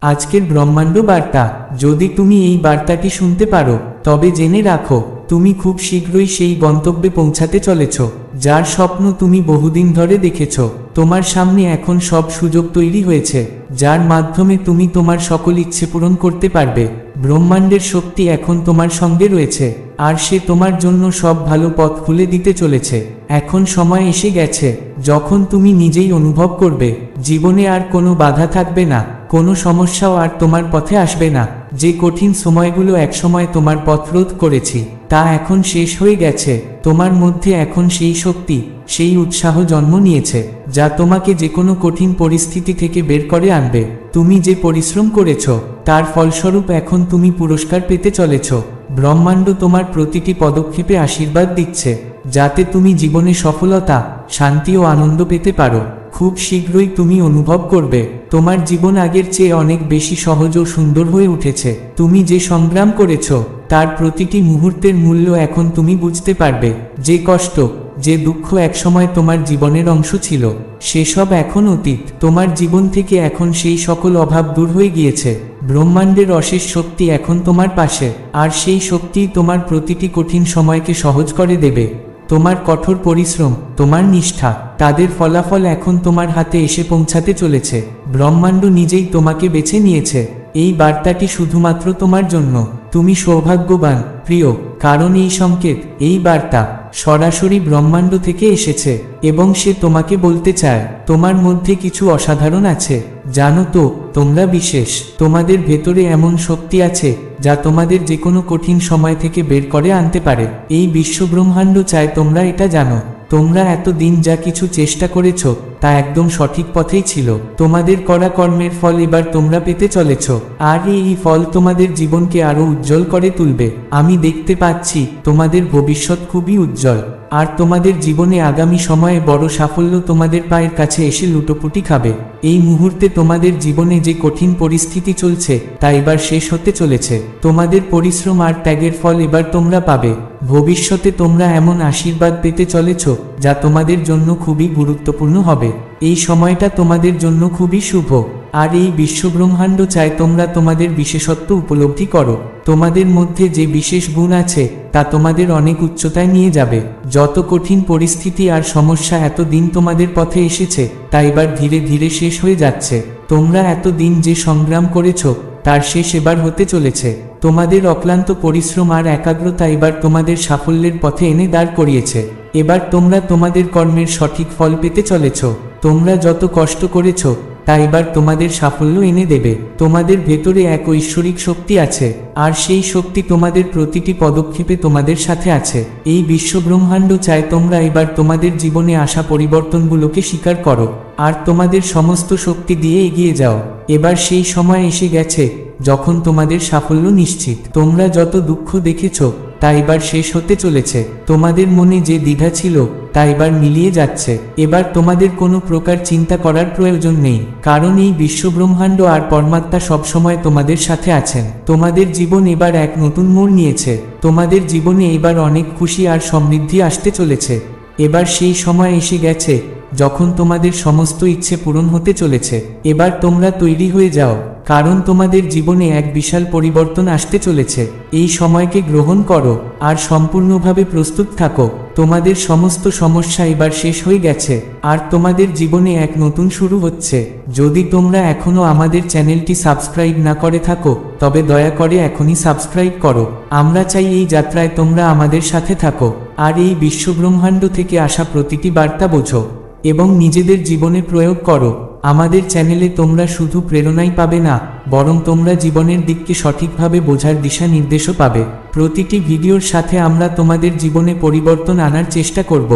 আজকের ব্রহ্মাণ্ড বার্তা। যদি তুমি এই বার্তাটি শুনতে পারো তবে জেনে রাখো তুমি খুব শীঘ্রই সেই গন্তব্যে পৌঁছাতে চলেছ যার স্বপ্ন তুমি বহুদিন ধরে দেখেছ। তোমার সামনে এখন সব সুযোগ তৈরি হয়েছে যার মাধ্যমে তুমি তোমার সকল ইচ্ছে পূরণ করতে পারবে। ব্রহ্মাণ্ডের শক্তি এখন তোমার সঙ্গে রয়েছে আর সে তোমার জন্য সব ভালো পথ খুলে দিতে চলেছে। এখন সময় এসে গেছে যখন তুমি নিজেই অনুভব করবে জীবনে আর কোনো বাধা থাকবে না, কোনো সমস্যাও আর তোমার পথে আসবে না। যে কঠিন সময়গুলো একসময় তোমার পথ রোধ করেছি তা এখন শেষ হয়ে গেছে। তোমার মধ্যে এখন সেই শক্তি, সেই উৎসাহ জন্ম নিয়েছে যা তোমাকে যে কোনো কঠিন পরিস্থিতি থেকে বের করে আনবে। তুমি যে পরিশ্রম করেছ তার ফলস্বরূপ এখন তুমি পুরস্কার পেতে চলেছ। ব্রহ্মাণ্ড তোমার প্রতিটি পদক্ষেপে আশীর্বাদ দিচ্ছে যাতে তুমি জীবনে সফলতা, শান্তি ও আনন্দ পেতে পারো। খুব শীঘ্রই তুমি অনুভব করবে তোমার জীবন আগের চেয়ে অনেক বেশি সহজ ও সুন্দর হয়ে উঠেছে। তুমি যে সংগ্রাম করেছ তার প্রতিটি মুহূর্তের মূল্য এখন তুমি বুঝতে পারবে। যে কষ্ট, যে দুঃখ একসময় তোমার জীবনের অংশ ছিল সেসব এখন অতীত। তোমার জীবন থেকে এখন সেই সকল অভাব দূর হয়ে গিয়েছে। ব্রহ্মাণ্ডের অশেষ শক্তি এখন তোমার পাশে আর সেই শক্তিই তোমার প্রতিটি কঠিন সময়কে সহজ করে দেবে। তোমার কঠোর পরিশ্রম, তোমার নিষ্ঠা, তাদের ফলাফল এখন তোমার হাতে এসে পৌঁছাতে চলেছে। ব্রহ্মাণ্ড নিজেই তোমাকে বেছে নিয়েছে। এই বার্তাটি শুধুমাত্র তোমার জন্য। তুমি সৌভাগ্যবান প্রিয়, কারণ এই সংকেত, এই বার্তা সরাসরি ব্রহ্মাণ্ড থেকে এসেছে এবং সে তোমাকে বলতে চায় তোমার মধ্যে কিছু অসাধারণ আছে। জানো তো, তোমরা বিশেষ। তোমাদের ভেতরে এমন শক্তি আছে যা তোমাদের যে কোনো কঠিন সময় থেকে বের করে আনতে পারে। এই বিশ্বব্রহ্মাণ্ড চায় তোমরা এটা জানো। তোমরা এতদিন যা কিছু চেষ্টা করেছ তা একদম সঠিক পথেই ছিল। তোমাদের করা কর্মের ফল এবার তোমরা পেতে চলেছ আর এই ফল তোমাদের জীবনকে আরো উজ্জ্বল করে তুলবে। আমি দেখতে পাচ্ছি তোমাদের ভবিষ্যৎ খুবই উজ্জ্বল আর তোমাদের জীবনে আগামী সময়ে বড় সাফল্য তোমাদের পায়ের কাছে এসে লুটোপুটি খাবে। এই মুহূর্তে তোমাদের জীবনে যে কঠিন পরিস্থিতি চলছে তা এবার শেষ হতে চলেছে। তোমাদের পরিশ্রম আর ত্যাগের ফল এবার তোমরা পাবে। ভবিষ্যতে তোমরা এমন আশীর্বাদ পেতে চলেছ যা তোমাদের জন্য খুবই গুরুত্বপূর্ণ হবে। এই সময়টা তোমাদের জন্য খুবই শুভ আর এই বিশ্বব্রহ্মাণ্ড চায় তোমরা তোমাদের বিশেষত্ব উপলব্ধি করো। তোমাদের মধ্যে যে বিশেষ গুণ আছে তা তোমাদের অনেক উচ্চতায় নিয়ে যাবে। যত কঠিন পরিস্থিতি আর সমস্যা এতদিন তোমাদের পথে এসেছে তা এবার ধীরে ধীরে শেষ হয়ে যাচ্ছে। তোমরা এতদিন যে সংগ্রাম করেছ তার শেষ এবার হতে চলেছে। তোমাদের অক্লান্ত পরিশ্রম আর একাগ্রতা এবার তোমাদের সাফল্যের পথে এনে দাঁড় করিয়েছে। এবার তোমরা তোমাদের কর্মের সঠিক ফল পেতে চলেছ। তোমরা যত কষ্ট করেছ তা এবার তোমাদের সাফল্য এনে দেবে। তোমাদের ভেতরে এক ঐশ্বরিক শক্তি আছে আর সেই শক্তি তোমাদের প্রতিটি পদক্ষেপে তোমাদের সাথে আছে। এই বিশ্বব্রহ্মাণ্ড চায় তোমরা এবার তোমাদের জীবনে আসা পরিবর্তনগুলোকে স্বীকার করো আর তোমাদের সমস্ত শক্তি দিয়ে এগিয়ে যাও। এবার সেই সময় এসে গেছে যখন তোমাদের সাফল্য নিশ্চিত। তোমরা যত দুঃখ দেখেছ তা এবার শেষ হতে চলেছে। তোমাদের মনে যে দ্বিধা ছিল তা এবার মিলিয়ে যাচ্ছে। এবার তোমাদের কোনো প্রকার চিন্তা করার প্রয়োজন নেই, কারণ এই বিশ্বব্রহ্মাণ্ড আর পরমাত্মা সবসময় তোমাদের সাথে আছেন। তোমাদের জীবন এবার এক নতুন মোড় নিয়েছে। তোমাদের জীবনে এবার অনেক খুশি আর সমৃদ্ধি আসতে চলেছে। এবার সেই সময় এসে গেছে যখন তোমাদের সমস্ত ইচ্ছে পূরণ হতে চলেছে। এবার তোমরা তৈরি হয়ে যাও, কারণ তোমাদের জীবনে এক বিশাল পরিবর্তন আসতে চলেছে। এই সময়কে গ্রহণ করো আর সম্পূর্ণভাবে প্রস্তুত থাকো। তোমাদের সমস্ত সমস্যা এবার শেষ হয়ে গেছে আর তোমাদের জীবনে এক নতুন শুরু হচ্ছে। যদি তোমরা এখনো আমাদের চ্যানেলটি সাবস্ক্রাইব না করে থাকো তবে দয়া করে এখনই সাবস্ক্রাইব করো। আমরা চাই এই যাত্রায় তোমরা আমাদের সাথে থাকো আর এই বিশ্বব্রহ্মাণ্ড থেকে আসা প্রতিটি বার্তা বোঝো এবং নিজেদের জীবনে প্রয়োগ করো। আমাদের চ্যানেলে তোমরা শুধু প্রেরণাই পাবে না, বরং তোমরা জীবনের দিককে সঠিকভাবে বোঝার দিশা নির্দেশও পাবে। প্রতিটি ভিডিওর সাথে আমরা তোমাদের জীবনে পরিবর্তন আনার চেষ্টা করব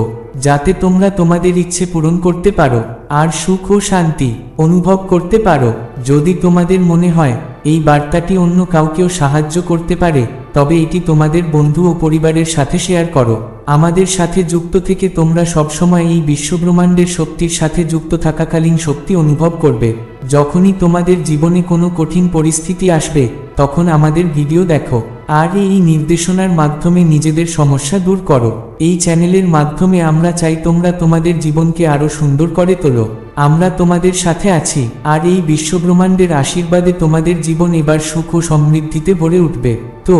যাতে তোমরা তোমাদের ইচ্ছে পূরণ করতে পারো আর সুখ ও শান্তি অনুভব করতে পারো। যদি তোমাদের মনে হয় এই বার্তাটি অন্য কাউকেও সাহায্য করতে পারে তবে এটি তোমাদের বন্ধু ও পরিবারের সাথে শেয়ার করো। আমাদের সাথে যুক্ত থেকে তোমরা সবসময় এই বিশ্বব্রহ্মাণ্ডের শক্তির সাথে যুক্ত থাকাকালীন শক্তি অনুভব করবে। যখনই তোমাদের জীবনে কোনো কঠিন পরিস্থিতি আসবে তখন আমাদের ভিডিও দেখো আর এই নির্দেশনার মাধ্যমে নিজেদের সমস্যা দূর করো। এই চ্যানেলের মাধ্যমে আমরা চাই তোমরা তোমাদের জীবনকে আরো সুন্দর করে তোলো। আমরা তোমাদের সাথে আছি, আর এই বিশ্বব্রহ্মাণ্ডের আশীর্বাদে তোমাদের জীবন এবার সুখ ও সমৃদ্ধিতে ভরে উঠবে। তো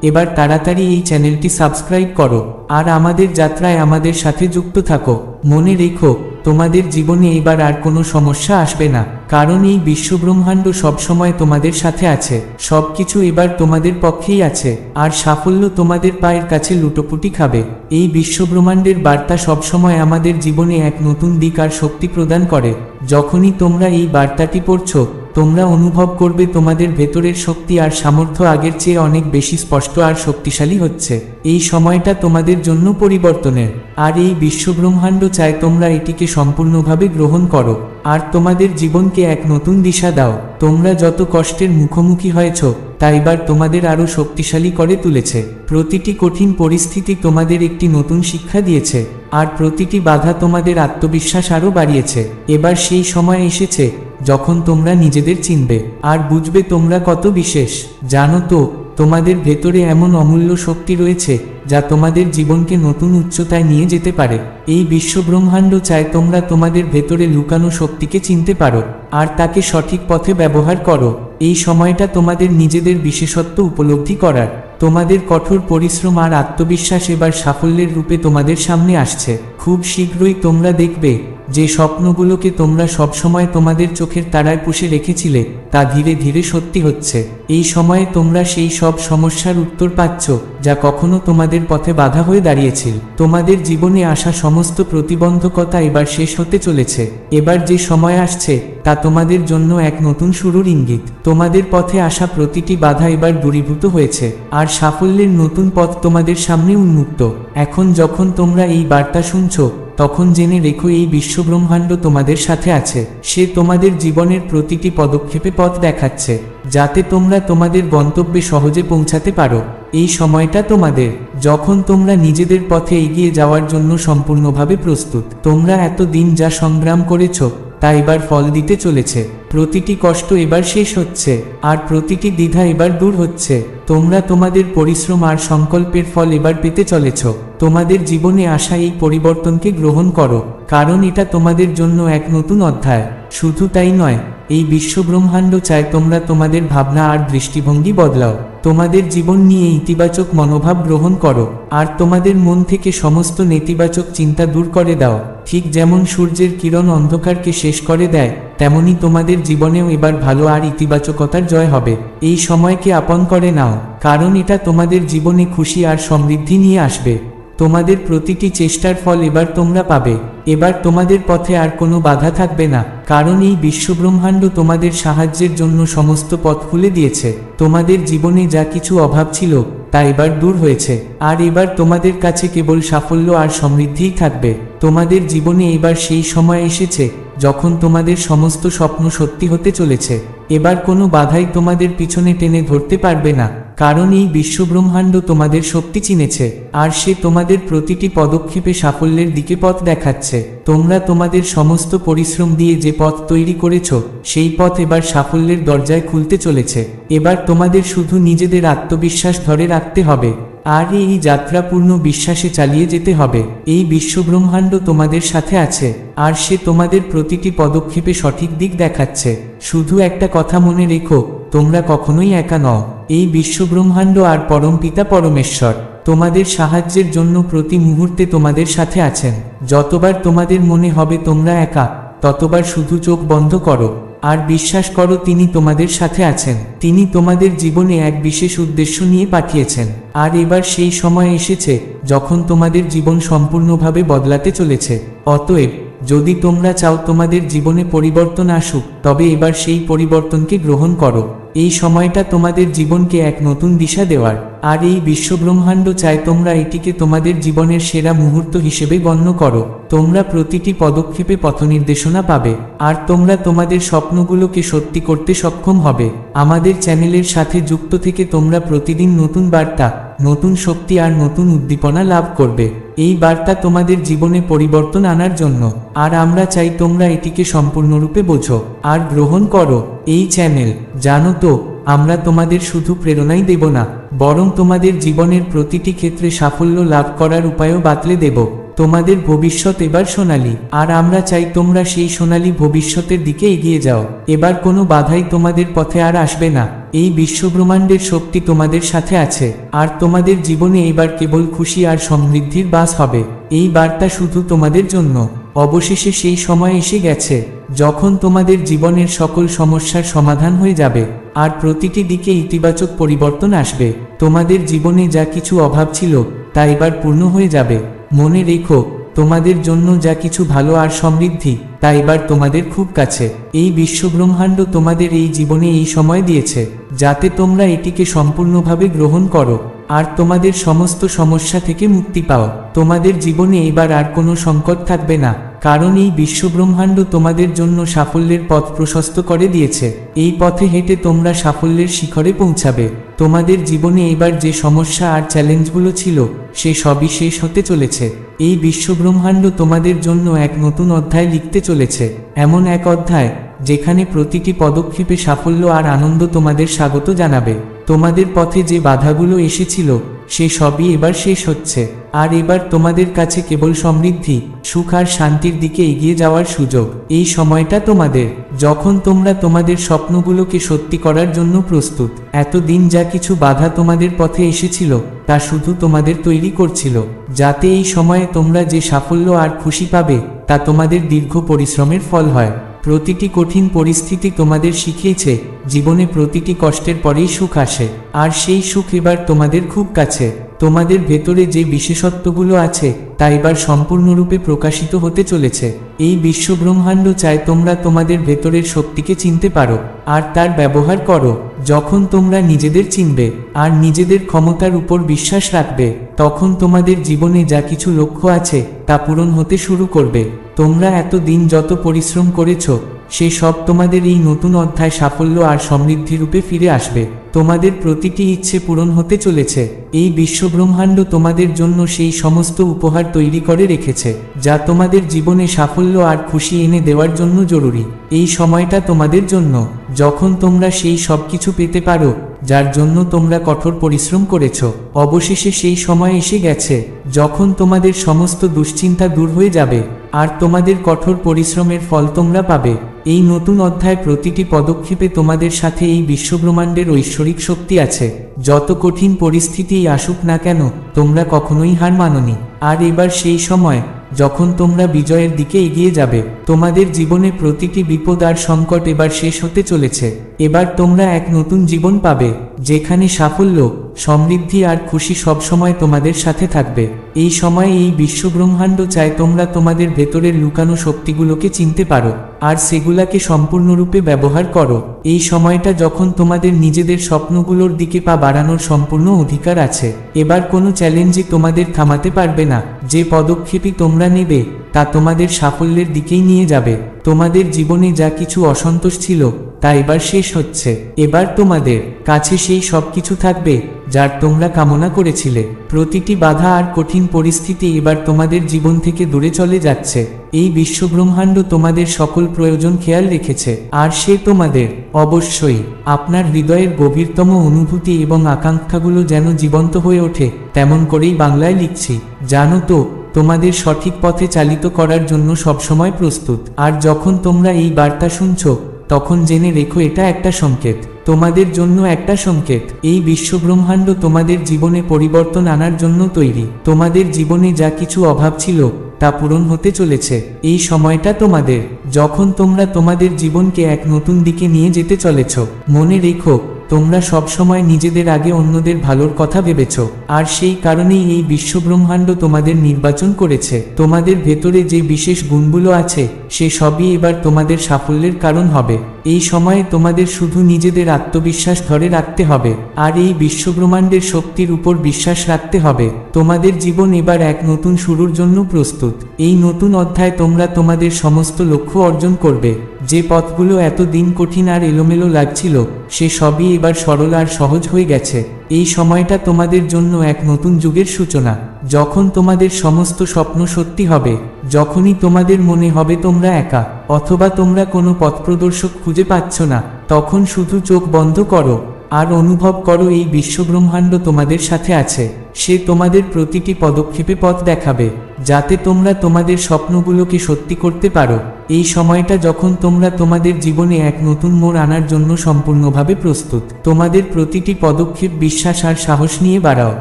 এবার তাড়াতাড়ি এই চ্যানেলটি সাবস্ক্রাইব করো আর আমাদের যাত্রায় আমাদের সাথে যুক্ত থাকো। মনে রেখো, তোমাদের জীবনে এবার আর কোনো সমস্যা আসবে না, কারণ এই বিশ্বব্রহ্মাণ্ড সবসময় তোমাদের সাথে আছে। সবকিছু এবার তোমাদের পক্ষেই আছে, আর সাফল্য তোমাদের পায়ের কাছে লুটোপুটি খাবে। এই বিশ্বব্রহ্মাণ্ডের বার্তা সবসময় আমাদের জীবনে এক নতুন দিক আর শক্তি প্রদান করে। যখনই তোমরা এই বার্তাটি পড়ছো, তোমরা অনুভব করবে তোমাদের ভেতরের শক্তি আর সামর্থ্য আগের চেয়ে অনেক বেশি স্পষ্ট আর শক্তিশালী হচ্ছে। এই সময়টা তোমাদের জন্য পরিবর্তনের, আর এই বিশ্বব্রহ্মাণ্ড চায় তোমরা এটিকে সম্পূর্ণভাবে গ্রহণ করো আর তোমাদের জীবনকে এক নতুন দিশা দাও। তোমরা যত কষ্টের মুখোমুখি হয়েছ, তা এবার তোমাদের আরও শক্তিশালী করে তুলেছে। প্রতিটি কঠিন পরিস্থিতি তোমাদের একটি নতুন শিক্ষা দিয়েছে, আর প্রতিটি বাধা তোমাদের আত্মবিশ্বাস আরও বাড়িয়েছে। এবার সেই সময় এসেছে যখন তোমরা নিজেদের চিনবে আর বুঝবে তোমরা কত বিশেষ। জানো তো, তোমাদের ভেতরে এমন অমূল্য শক্তি রয়েছে যা তোমাদের জীবনকে নতুন উচ্চতায় নিয়ে যেতে পারে। এই বিশ্বব্রহ্মাণ্ড চায় তোমরা তোমাদের ভেতরে লুকানো শক্তিকে চিনতে পারো আর তাকে সঠিক পথে ব্যবহার করো। এই সময়টা তোমাদের নিজেদের বিশেষত্ব উপলব্ধি করার। তোমাদের কঠোর পরিশ্রম আর আত্মবিশ্বাস এবার সাফল্যের রূপে তোমাদের সামনে আসছে। খুব শীঘ্রই তোমরা দেখবে যে স্বপ্নগুলোকে তোমরা সবসময় তোমাদের চোখের তারায় পুষে রেখেছিলে, তা ধীরে ধীরে সত্যি হচ্ছে। এই সময়ে তোমরা সেই সব সমস্যার উত্তর পাচ্ছ যা কখনো তোমাদের পথে বাধা হয়ে দাঁড়িয়েছিল। তোমাদের জীবনে আসা সমস্ত প্রতিবন্ধকতা এবার শেষ হতে চলেছে। এবার যে সময় আসছে তা তোমাদের জন্য এক নতুন শুরুর ইঙ্গিত। তোমাদের পথে আসা প্রতিটি বাধা এবার দূরীভূত হয়েছে, আর সাফল্যের নতুন পথ তোমাদের সামনে উন্মুক্ত। এখন যখন তোমরা এই বার্তা শুনছো, তখন জেনে রেখো এই বিশ্বব্রহ্মাণ্ড তোমাদের সাথে আছে। সে তোমাদের জীবনের প্রতিটি পদক্ষেপে পথ দেখাচ্ছে, যাতে তোমরা তোমাদের গন্তব্যে সহজে পৌঁছাতে পারো। এই সময়টা তোমাদের, যখন তোমরা নিজেদের পথে এগিয়ে যাওয়ার জন্য সম্পূর্ণভাবে প্রস্তুত। তোমরা এতদিন যা সংগ্রাম করেছো তা এবার ফল দিতে চলেছে। প্রতিটি কষ্ট এবার শেষ হচ্ছে, আর প্রতিটি দ্বিধা এবার দূর হচ্ছে। তোমরা তোমাদের পরিশ্রম আর সংকল্পের ফল এবার পেতে চলেছ। তোমাদের জীবনে আসা এই পরিবর্তনকে গ্রহণ করো, কারণ এটা তোমাদের জন্য এক নতুন অধ্যায়। শুধু তাই নয়, এই বিশ্বব্রহ্মাণ্ড চায় তোমরা তোমাদের ভাবনা আর দৃষ্টিভঙ্গি বদলাও। তোমাদের জীবন নিয়ে ইতিবাচক মনোভাব গ্রহণ করো, আর তোমাদের মন থেকে সমস্ত নেতিবাচক চিন্তা দূর করে দাও। ঠিক যেমন সূর্যের কিরণ অন্ধকারকে শেষ করে দেয়, তেমনি তোমাদের জীবনেও এবার ভালো আর ইতিবাচকতার জয় হবে। এই সময়কে আপন করে নাও, কারণ এটা তোমাদের জীবনে খুশি আর সমৃদ্ধি নিয়ে আসবে। তোমাদের প্রতিটি চেষ্টার ফল এবার তোমরা পাবে। এবার তোমাদের পথে আর কোনো বাধা থাকবে না, কারণ এই বিশ্বব্রহ্মাণ্ড তোমাদের সাহায্যের জন্য সমস্ত পথ খুলে দিয়েছে। তোমাদের জীবনে যা কিছু অভাব ছিল তা এবার দূর হয়েছে, আর এবার তোমাদের কাছে কেবল সাফল্য আর সমৃদ্ধিই থাকবে। তোমাদের জীবনে এবার সেই সময় এসেছে যখন তোমাদের সমস্ত স্বপ্ন সত্যি হতে চলেছে। এবার কোনো বাধাই তোমাদের পিছনে টেনে ধরতে পারবে না, কারণ এই বিশ্বব্রহ্মাণ্ড তোমাদের শক্তি চিনেছে, আর সে তোমাদের প্রতিটি পদক্ষেপে সাফল্যের দিকে পথ দেখাচ্ছে। তোমরা তোমাদের সমস্ত পরিশ্রম দিয়ে যে পথ তৈরি করেছ, সেই পথ এবার সাফল্যের দরজায় খুলতে চলেছে। এবার তোমাদের শুধু নিজেদের আত্মবিশ্বাস ধরে রাখতে হবে, আর এই যাত্রা পূর্ণ বিশ্বাসে চালিয়ে যেতে হবে। এই বিশ্বব্রহ্মাণ্ড তোমাদের সাথে আছে, আর সে তোমাদের প্রতিটি পদক্ষেপে সঠিক দিক দেখাচ্ছে। শুধু একটা কথা মনে রেখো, তোমরা কখনোই একা নও। এই বিশ্বব্রহ্মাণ্ড আর পরমপিতা পরমেশ্বর তোমাদের সাহায্যের জন্য প্রতি মুহূর্তে তোমাদের সাথে আছেন। যতবার তোমাদের মনে হবে তোমরা একা, ততবার শুধু চোখ বন্ধ করো আর বিশ্বাস করো তিনি তোমাদের সাথে আছেন। তিনি তোমাদের জীবনে এক বিশেষ উদ্দেশ্য নিয়ে পাঠিয়েছেন, আর এবার সেই সময় এসেছে যখন তোমাদের জীবন সম্পূর্ণভাবে বদলাতে চলেছে। অতএব যদি তোমরা চাও তোমাদের জীবনে পরিবর্তন আসুক, তবে এবার সেই পরিবর্তনকে গ্রহণ করো। এই সময়টা তোমাদের জীবনকে এক নতুন দিশা দেওয়ার, আর এই বিশ্বব্রহ্মাণ্ড চায় তোমরা এটিকে তোমাদের জীবনের সেরা মুহূর্ত হিসেবে গণ্য করো। তোমরা প্রতিটি পদক্ষেপে পথনির্দেশনা পাবে, আর তোমরা তোমাদের স্বপ্নগুলোকে সত্যি করতে সক্ষম হবে। আমাদের চ্যানেলের সাথে যুক্ত থেকে তোমরা প্রতিদিন নতুন বার্তা, নতুন শক্তি আর নতুন উদ্দীপনা লাভ করবে। এই বার্তা তোমাদের জীবনে পরিবর্তন আনার জন্য, আর আমরা চাই তোমরা এটিকে সম্পূর্ণরূপে বোঝো আর গ্রহণ করো। এই চ্যানেল, জানো তো, আমরা তোমাদের শুধু প্রেরণাই দেব না, বরং তোমাদের জীবনের প্রতিটি ক্ষেত্রে সাফল্য লাভ করার উপায়ও বাতলে দেব। তোমাদের ভবিষ্যৎ এবার সোনালী, আর আমরা চাই তোমরা সেই সোনালী ভবিষ্যতের দিকে এগিয়ে যাও। এবার কোনো বাধাই তোমাদের পথে আর আসবে না। এই বিশ্বব্রহ্মাণ্ডের শক্তি তোমাদের সাথে আছে, আর তোমাদের জীবনে এবার কেবল খুশি আর সমৃদ্ধির বাস হবে। এই বার্তা শুধু তোমাদের জন্য। অবশেষে সেই সময় এসে গেছে যখন তোমাদের জীবনের সকল সমস্যার সমাধান হয়ে যাবে, আর প্রতিটি দিকে ইতিবাচক পরিবর্তন আসবে। তোমাদের জীবনে যা কিছু অভাব ছিল তা এবার পূর্ণ হয়ে যাবে। মনে রেখো, তোমাদের জন্য যা কিছু ভালো আর সমৃদ্ধি তা এবার তোমাদের খুব কাছে। এই বিশ্বব্রহ্মাণ্ড তোমাদের এই জীবনে এই সময় দিয়েছে যাতে তোমরা এটিকে সম্পূর্ণভাবে গ্রহণ করো আর তোমাদের সমস্ত সমস্যা থেকে মুক্তি পাও। তোমাদের জীবনে এবার আর কোনো সংকট থাকবে না, কারণ এই বিশ্বব্রহ্মাণ্ড তোমাদের জন্য সাফল্যের পথ প্রশস্ত করে দিয়েছে। এই পথে হেঁটে তোমরা সাফল্যের শিখরে পৌঁছাবে। তোমাদের জীবনে এবার যে সমস্যা আর চ্যালেঞ্জগুলো ছিল সে সবই শেষ হতে চলেছে। এই বিশ্বব্রহ্মাণ্ড তোমাদের জন্য এক নতুন অধ্যায় লিখতে চলেছে, এমন এক অধ্যায় যেখানে প্রতিটি পদক্ষেপে সাফল্য আর আনন্দ তোমাদের স্বাগত জানাবে। তোমাদের পথে যে বাধাগুলো এসেছিল সে সবই এবার শেষ হচ্ছে, আর এবার তোমাদের কাছে কেবল সমৃদ্ধি, সুখ আর শান্তির দিকে এগিয়ে যাওয়ার সুযোগ। এই সময়টা তোমাদের, যখন তোমরা তোমাদের স্বপ্নগুলোকে সত্যি করার জন্য প্রস্তুত। এতদিন যা কিছু বাধা তোমাদের পথে এসেছিল তা শুধু তোমাদের তৈরি করছিল, যাতে এই সময়ে তোমরা যে সাফল্য আর খুশি পাবে তা তোমাদের দীর্ঘ পরিশ্রমের ফল হয়। প্রতিটি কঠিন পরিস্থিতি তোমাদের শিখিয়েছে জীবনে প্রতিটি কষ্টের পরেই সুখ আসে, আর সেই সুখ এবার তোমাদের খুব কাছে। তোমাদের ভেতরে যে বিশেষত্বগুলো আছে তা এবার সম্পূর্ণরূপে প্রকাশিত হতে চলেছে। এই বিশ্বব্রহ্মাণ্ড চায় তোমরা তোমাদের ভেতরের শক্তিকে চিনতে পারো আর তার ব্যবহার করো। যখন তোমরা নিজেদের চিনবে আর নিজেদের ক্ষমতার উপর বিশ্বাস রাখবে, তখন তোমাদের জীবনে যা কিছু লক্ষ্য আছে তা পূরণ হতে শুরু করবে। তোমরা এতদিন যত পরিশ্রম করেছ সে সব তোমাদের এই নতুন অধ্যায় সাফল্য আর সমৃদ্ধি রূপে ফিরে আসবে। তোমাদের প্রতিটি ইচ্ছে পূরণ হতে চলেছে। এই বিশ্বব্রহ্মাণ্ড তোমাদের জন্য সেই সমস্ত উপহার তৈরি করে রেখেছে যা তোমাদের জীবনে সাফল্য আর খুশি এনে দেওয়ার জন্য জরুরি। এই সময়টা তোমাদের জন্য, যখন তোমরা সেই সব কিছু পেতে পারো যার জন্য তোমরা কঠোর পরিশ্রম করেছ। অবশেষে সেই সময় এসে গেছে যখন তোমাদের সমস্ত দুশ্চিন্তা দূর হয়ে যাবে আর তোমাদের কঠোর পরিশ্রমের ফল তোমরা পাবে। এই নতুন অধ্যায় প্রতিটি পদক্ষেপে তোমাদের সাথে এই বিশ্বব্রহ্মাণ্ডের ঐশ্বরিক শক্তি আছে। যত কঠিন পরিস্থিতিই আসুক না কেন, তোমরা কখনোই হার মানোনি। আর এবার সেই সময় যখন তোমরা বিজয়ের দিকে এগিয়ে যাবে। তোমাদের জীবনে প্রতিটি বিপদ আর সংকট এবার শেষ হতে চলেছে। এবার তোমরা এক নতুন জীবন পাবে যেখানে সাফল্য, সমৃদ্ধি আর খুশি সবসময় তোমাদের সাথে থাকবে। এই সময়ে এই বিশ্বব্রহ্মাণ্ড চায় তোমরা তোমাদের ভেতরের লুকানো শক্তিগুলোকে চিনতে পারো আর সেগুলাকে সম্পূর্ণরূপে ব্যবহার করো। এই সময়টা যখন তোমাদের নিজেদের স্বপ্নগুলোর দিকে পা বাড়ানোর সম্পূর্ণ অধিকার আছে। এবার কোনো চ্যালেঞ্জই তোমাদের থামাতে পারবে না। যে পদক্ষেপই তোমরা নেবে তা তোমাদের সাফল্যের দিকেই নিয়ে যাবে। তোমাদের জীবনে যা কিছু অসন্তোষ ছিল তা এবার শেষ হচ্ছে। এবার তোমাদের কাছে সেই সব কিছু থাকবে যার তোমরা কামনা করেছিলে। প্রতিটি বাধা আর কঠিন পরিস্থিতি এবার তোমাদের জীবন থেকে দূরে চলে যাচ্ছে। এই বিশ্বব্রহ্মাণ্ড তোমাদের সকল প্রয়োজন খেয়াল রেখেছে, আর সে তোমাদের অবশ্যই আপনার হৃদয়ের গভীরতম অনুভূতি এবং আকাঙ্ক্ষাগুলো যেন জীবন্ত হয়ে ওঠে তেমন করেই বাংলায় লিখছি। জানো তো, তোমাদের সঠিক পথে চালিত করার জন্য সবসময় প্রস্তুত। আর যখন তোমরা এই বার্তা শুনছো তখন জেনে রেখো এটা একটা সংকেত, তোমাদের জন্য একটা সংকেত। এই বিশ্বব্রহ্মাণ্ড তোমাদের জীবনে পরিবর্তন আনার জন্য তৈরি। তোমাদের জীবনে যা কিছু অভাব ছিল তা পূরণ হতে চলেছে। এই সময়টা তোমাদের, যখন তোমরা তোমাদের জীবনকে এক নতুন দিকে নিয়ে যেতে চলেছ। মনে রেখো, তোমরা সবসময় নিজেদের আগে অন্যদের ভালোর কথা ভেবেছ, আর সেই কারণেই এই বিশ্বব্রহ্মাণ্ড তোমাদের নির্বাচন করেছে। তোমাদের ভেতরে যে বিশেষ গুণগুলো আছে সে সবই এবার তোমাদের সাফল্যের কারণ হবে। এই সময়ে তোমাদের শুধু নিজেদের আত্মবিশ্বাস ধরে রাখতে হবে আর এই বিশ্বব্রহ্মাণ্ডের শক্তির উপর বিশ্বাস রাখতে হবে। তোমাদের জীবন এবার এক নতুন শুরুর জন্য প্রস্তুত। এই নতুন অধ্যায় তোমরা তোমাদের সমস্ত লক্ষ্য অর্জন করবে। যে পথগুলো এতদিন কঠিন আর এলোমেলো লাগছিল সে সবই এবার সরল আর সহজ হয়ে গেছে। এই সময়টা তোমাদের জন্য এক নতুন যুগের সূচনা, যখন তোমাদের সমস্ত স্বপ্ন সত্যি হবে। যখনই তোমাদের মনে হবে তোমরা একা অথবা তোমরা কোনো পথপ্রদর্শক খুঁজে পাচ্ছ না, তখন শুধু চোখ বন্ধ করো আর অনুভব করো এই বিশ্বব্রহ্মাণ্ড তোমাদের সাথে আছে। সে তোমাদের প্রতিটি পদক্ষেপে পথ দেখাবে, যাতে তোমরা তোমাদের স্বপ্নগুলোকে সত্যি করতে পারো। এই সময়টা যখন তোমরা তোমাদের জীবনে এক নতুন মোড় আনার জন্য সম্পূর্ণভাবে প্রস্তুত। তোমাদের প্রতিটি পদক্ষেপ বিশ্বাস আর সাহস নিয়ে বাড়াও,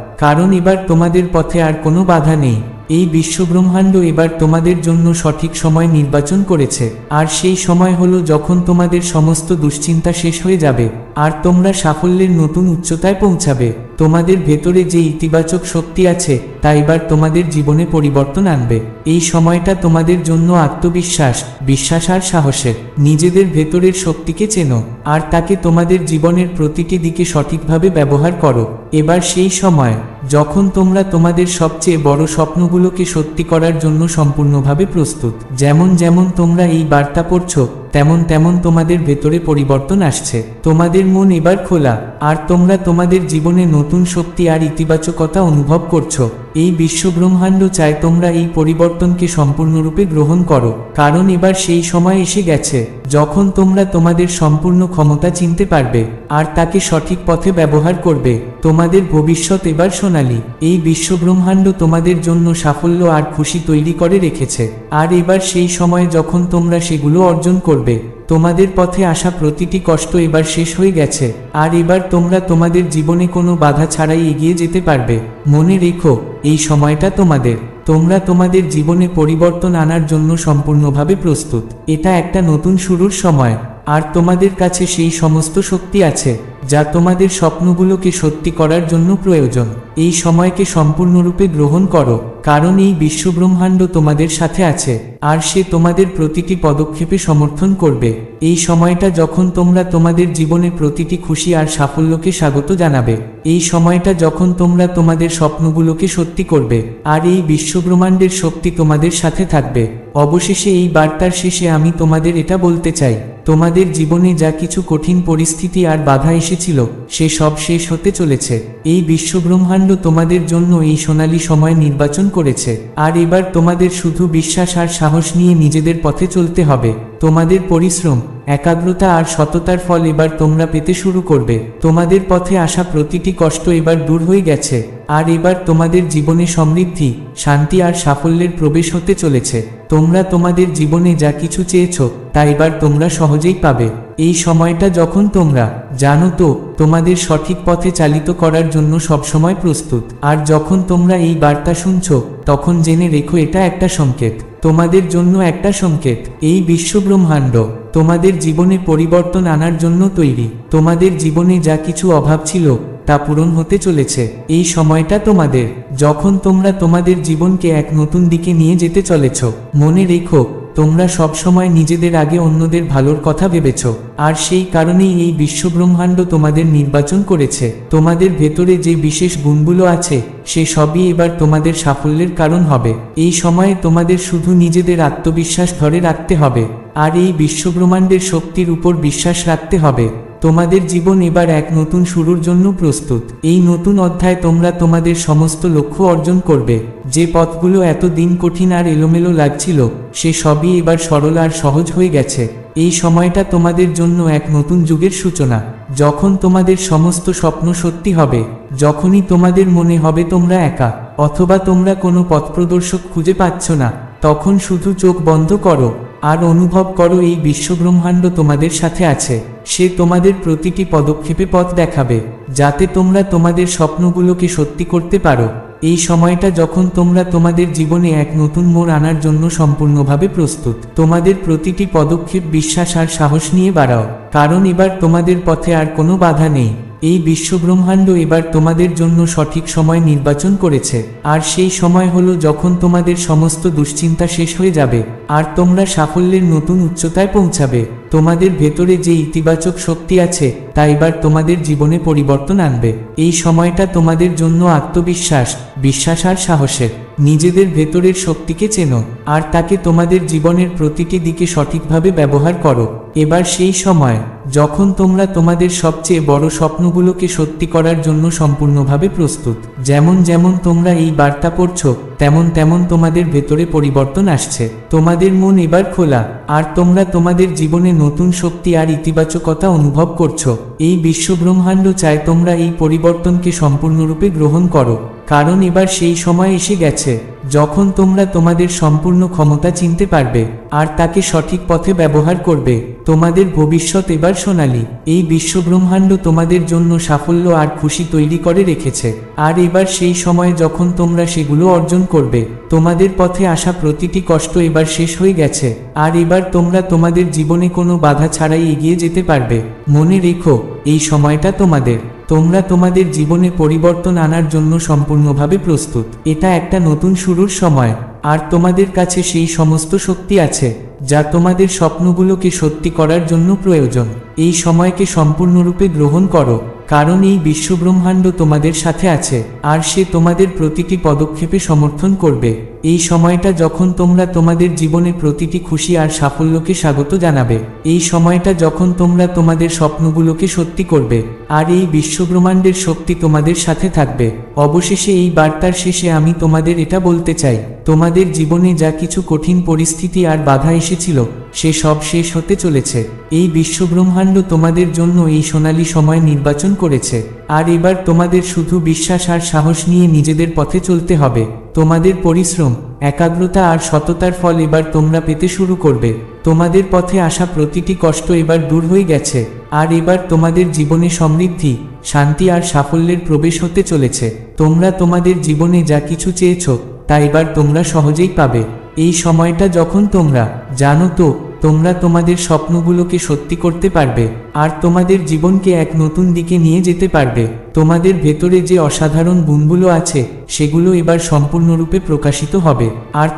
কারণ এবার তোমাদের পথে আর কোনো বাধা নেই। এই বিশ্বব্রহ্মাণ্ড এবার তোমাদের জন্য সঠিক সময় নির্বাচন করেছে, আর সেই সময় হলো যখন তোমাদের সমস্ত দুশ্চিন্তা শেষ হয়ে যাবে আর তোমরা সাফল্যের নতুন উচ্চতায় পৌঁছাবে। তোমাদের ভেতরে যে ইতিবাচক শক্তি আছে তা এবার তোমাদের জীবনে পরিবর্তন আনবে। এই সময়টা তোমাদের জন্য আত্মবিশ্বাস, বিশ্বাস আর সাহসের। নিজেদের ভেতরের শক্তিকে চেনো আর তাকে তোমাদের জীবনের প্রতিটি দিকে সঠিকভাবে ব্যবহার করো। এবার সেই সময় যখন তোমরা তোমাদের সবচেয়ে বড় স্বপ্নগুলোকে সত্যি করার জন্য সম্পূর্ণভাবে প্রস্তুত। যেমন যেমন তোমরা এই বার্তা পড়ছো তেমন তেমন তোমাদের ভেতরে পরিবর্তন আসছে। তোমাদের মন এবার খোলা আর তোমরা তোমাদের জীবনে নতুন শক্তি আর ইতিবাচকতা অনুভব করছো। এই বিশ্বব্রহ্মাণ্ড চায় তোমরা এই পরিবর্তনকে সম্পূর্ণরূপে গ্রহণ করো, কারণ এবার সেই সময় এসে গেছে যখন তোমরা তোমাদের সম্পূর্ণ ক্ষমতা চিনতে পারবে আর তাকে সঠিক পথে ব্যবহার করবে। তোমাদের ভবিষ্যৎ এবার সোনালী। এই বিশ্বব্রহ্মাণ্ড তোমাদের জন্য সাফল্য আর খুশি তৈরি করে রেখেছে, আর এবার সেই সময় যখন তোমরা সেগুলো অর্জন করবে। তোমাদের পথে আসা প্রতিটি কষ্ট এবার শেষ হয়ে গেছে, আর এবার তোমরা তোমাদের জীবনে কোনো বাধা ছাড়াই এগিয়ে যেতে পারবে। মনে রেখো, এই সময়টা তোমাদের। তোমরা তোমাদের জীবনে পরিবর্তন আনার জন্য সম্পূর্ণভাবে প্রস্তুত। এটা একটা নতুন শুরুর সময়, আর তোমাদের কাছে সেই সমস্ত শক্তি আছে যা তোমাদের স্বপ্নগুলোকে সত্যি করার জন্য প্রয়োজন। এই সময়কে সম্পূর্ণরূপে গ্রহণ করো, কারণ এই বিশ্বব্রহ্মাণ্ড তোমাদের সাথে আছে আর সে তোমাদের প্রতিটি পদক্ষেপে সমর্থন করবে। এই সময়টা যখন তোমরা তোমাদের জীবনে প্রতিটি খুশি আর সাফল্যকে স্বাগত জানাবে। এই সময়টা যখন তোমরা তোমাদের স্বপ্নগুলোকে সত্যি করবে, আর এই বিশ্বব্রহ্মাণ্ডের শক্তি তোমাদের সাথে থাকবে। অবশেষে এই বার্তার শেষে আমি তোমাদের এটা বলতে চাই, তোমাদের জীবনে যা কিছু কঠিন পরিস্থিতি আর বাধা এসেছিল সে সব শেষ হতে চলেছে। এই বিশ্বব্রহ্মাণ্ড তোমাদের জন্য এই সোনালী সময় নির্বাচন করেছে, আর এবার তোমাদের শুধু বিশ্বাস আর সাহস নিয়ে নিজেদের পথে চলতে হবে। তোমাদের পরিশ্রম, একাগ্রতা আর সততার ফল এবার তোমরা পেতে শুরু করবে। তোমাদের পথে আসা প্রতিটি কষ্ট এবার দূর হয়ে গেছে, আর এবার তোমাদের জীবনে সমৃদ্ধি, শান্তি আর সাফল্যের প্রবেশ হতে চলেছে। তোমরা তোমাদের জীবনে যা কিছু চেয়েছো তা এবার তোমরা সহজেই পাবে। এই সময়টা যখন তোমরা জানো তো তোমাদের সঠিক পথে চালিত করার জন্য সবসময় প্রস্তুত। আর যখন তোমরা এই বার্তা শুনছো তখন জেনে রেখো এটা একটা সংকেত, তোমাদের জন্য একটা সংকেত। এই বিশ্বব্রহ্মাণ্ড তোমাদের জীবনে পরিবর্তন আনার জন্য তৈরি। তোমাদের জীবনে যা কিছু অভাব ছিল তা পূরণ হতে চলেছে। এই সময়টা তোমাদের, যখন তোমরা তোমাদের জীবনকে এক নতুন দিকে নিয়ে যেতে চলেছ। মনে রেখো, তোমরা সবসময় নিজেদের আগে অন্যদের ভালোর কথা ভেবেছ, আর সেই কারণেই এই বিশ্বব্রহ্মাণ্ড তোমাদের নির্বাচন করেছে। তোমাদের ভেতরে যে বিশেষ গুণগুলো আছে সে সবই এবার তোমাদের সাফল্যের কারণ হবে। এই সময়ে তোমাদের শুধু নিজেদের আত্মবিশ্বাস ধরে রাখতে হবে আর এই বিশ্বব্রহ্মাণ্ডের শক্তির উপর বিশ্বাস রাখতে হবে। তোমাদের জীবন এবার এক নতুন শুরুর জন্য প্রস্তুত। এই নতুন অধ্যায় তোমরা তোমাদের সমস্ত লক্ষ্য অর্জন করবে। যে পথগুলো এতদিন কঠিন আর এলোমেলো লাগছিল সে সবই এবার সরল আর সহজ হয়ে গেছে। এই সময়টা তোমাদের জন্য এক নতুন যুগের সূচনা, যখন তোমাদের সমস্ত স্বপ্ন সত্যি হবে। যখনই তোমাদের মনে হবে তোমরা একা, অথবা তোমরা কোনো পথপ্রদর্শক খুঁজে পাচ্ছ না, তখন শুধু চোখ বন্ধ করো আর অনুভব করো এই বিশ্বব্রহ্মাণ্ড তোমাদের সাথে আছে। সে তোমাদের প্রতিটি পদক্ষেপে পথ দেখাবে, যাতে তোমরা তোমাদের স্বপ্নগুলোকে সত্যি করতে পারো। এই সময়টা যখন তোমরা তোমাদের জীবনে এক নতুন মোড় আনার জন্য সম্পূর্ণভাবে প্রস্তুত। তোমাদের প্রতিটি পদক্ষেপ বিশ্বাস আর সাহস নিয়ে বাড়াও, কারণ এবার তোমাদের পথে আর কোনো বাধা নেই। এই বিশ্বব্রহ্মাণ্ড এবার তোমাদের জন্য সঠিক সময় নির্বাচন করেছে, আর সেই সময় হলো যখন তোমাদের সমস্ত দুশ্চিন্তা শেষ হয়ে যাবে আর তোমরা সাফল্যের নতুন উচ্চতায় পৌঁছাবে। তোমাদের ভেতরে যে ইতিবাচক শক্তি আছে তা এবার তোমাদের জীবনে পরিবর্তন আনবে। এই সময়টা তোমাদের জন্য আত্মবিশ্বাস, বিশ্বাস আর সাহসের। নিজেদের ভেতরের শক্তিকে চেনো আর তাকে তোমাদের জীবনের প্রতিটি দিকে সঠিকভাবে ব্যবহার করো। এবার সেই সময় যখন তোমরা তোমাদের সবচেয়ে বড় স্বপ্নগুলোকে সত্যি করার জন্য সম্পূর্ণভাবে প্রস্তুত। যেমন যেমন তোমরা এই বার্তা পড়ছো তেমন তেমন তোমাদের ভেতরে পরিবর্তন আসছে। তোমাদের মন এবার খোলা, আর তোমরা তোমাদের জীবনে নতুন শক্তি আর ইতিবাচকতা অনুভব করছো। এই বিশ্বব্রহ্মাণ্ড চায় তোমরা এই পরিবর্তনকে সম্পূর্ণরূপে গ্রহণ করো, কারণ এবার সেই সময় এসে গেছে যখন তোমরা তোমাদের সম্পূর্ণ ক্ষমতা চিনতে পারবে আর তাকে সঠিক পথে ব্যবহার করবে। তোমাদের ভবিষ্যৎ এবার সোনালী। এই বিশ্বব্রহ্মাণ্ড তোমাদের জন্য সাফল্য আর খুশি তৈরি করে রেখেছে, আর এবার সেই সময় যখন তোমরা সেগুলো অর্জন করবে। তোমাদের পথে আসা প্রতিটি কষ্ট এবার শেষ হয়ে গেছে, আর এবার তোমরা তোমাদের জীবনে কোনো বাধা ছাড়াই এগিয়ে যেতে পারবে। মনে রেখো, এই সময়টা তোমাদের। তোমরা তোমাদের জীবনে পরিবর্তন আনার জন্য সম্পূর্ণভাবে প্রস্তুত। এটা একটা নতুন শুরুর সময়, আর তোমাদের কাছে সেই সমস্ত শক্তি আছে যা তোমাদের স্বপ্নগুলোকে সত্যি করার জন্য প্রয়োজন। এই সময়কে সম্পূর্ণরূপে গ্রহণ করো, কারণ এই বিশ্বব্রহ্মাণ্ড তোমাদের সাথে আছে, আর সে তোমাদের প্রতিটি পদক্ষেপে সমর্থন করবে। এই সময়টা যখন তোমরা তোমাদের জীবনে প্রতিটি খুশি আর সাফল্যকে স্বাগত জানাবে। এই সময়টা যখন তোমরা তোমাদের স্বপ্নগুলোকে সত্যি করবে, আর এই বিশ্বব্রহ্মাণ্ডের শক্তি তোমাদের সাথে থাকবে। অবশেষে এই বার্তার শেষে আমি তোমাদের এটা বলতে চাই, তোমাদের জীবনে যা কিছু কঠিন পরিস্থিতি আর বাধা এসেছিল সে সব শেষ হতে চলেছে। এই বিশ্বব্রহ্মাণ্ড তোমাদের জন্য এই সোনালী সময় নির্বাচন করেছে, আর এবার তোমাদের শুধু বিশ্বাস আর সাহস নিয়ে নিজেদের পথে চলতে হবে। তোমাদের পরিশ্রম, একাগ্রতা আর সততার ফল এবার তোমরা পেতে শুরু করবে। তোমাদের পথে আসা প্রতিটি কষ্ট এবার দূর হয়ে গেছে, আর এবার তোমাদের জীবনে সমৃদ্ধি, শান্তি আর সাফল্যের প্রবেশ হতে চলেছে। তোমরা তোমাদের জীবনে যা কিছু চেয়েছো তা এবার তোমরা সহজেই পাবে। এই সময়টা যখন তোমরা জানো তো তোমরা তোমাদের স্বপ্নগুলোকে সত্যি করতে পারবে, আর তোমাদের জীবনকে এক নতুন দিকে নিয়ে যেতে পারবে। তোমাদের ভেতরে যে অসাধারণ গুণগুলো আছে সেগুলো এবার সম্পূর্ণরূপে প্রকাশিত হবে, আর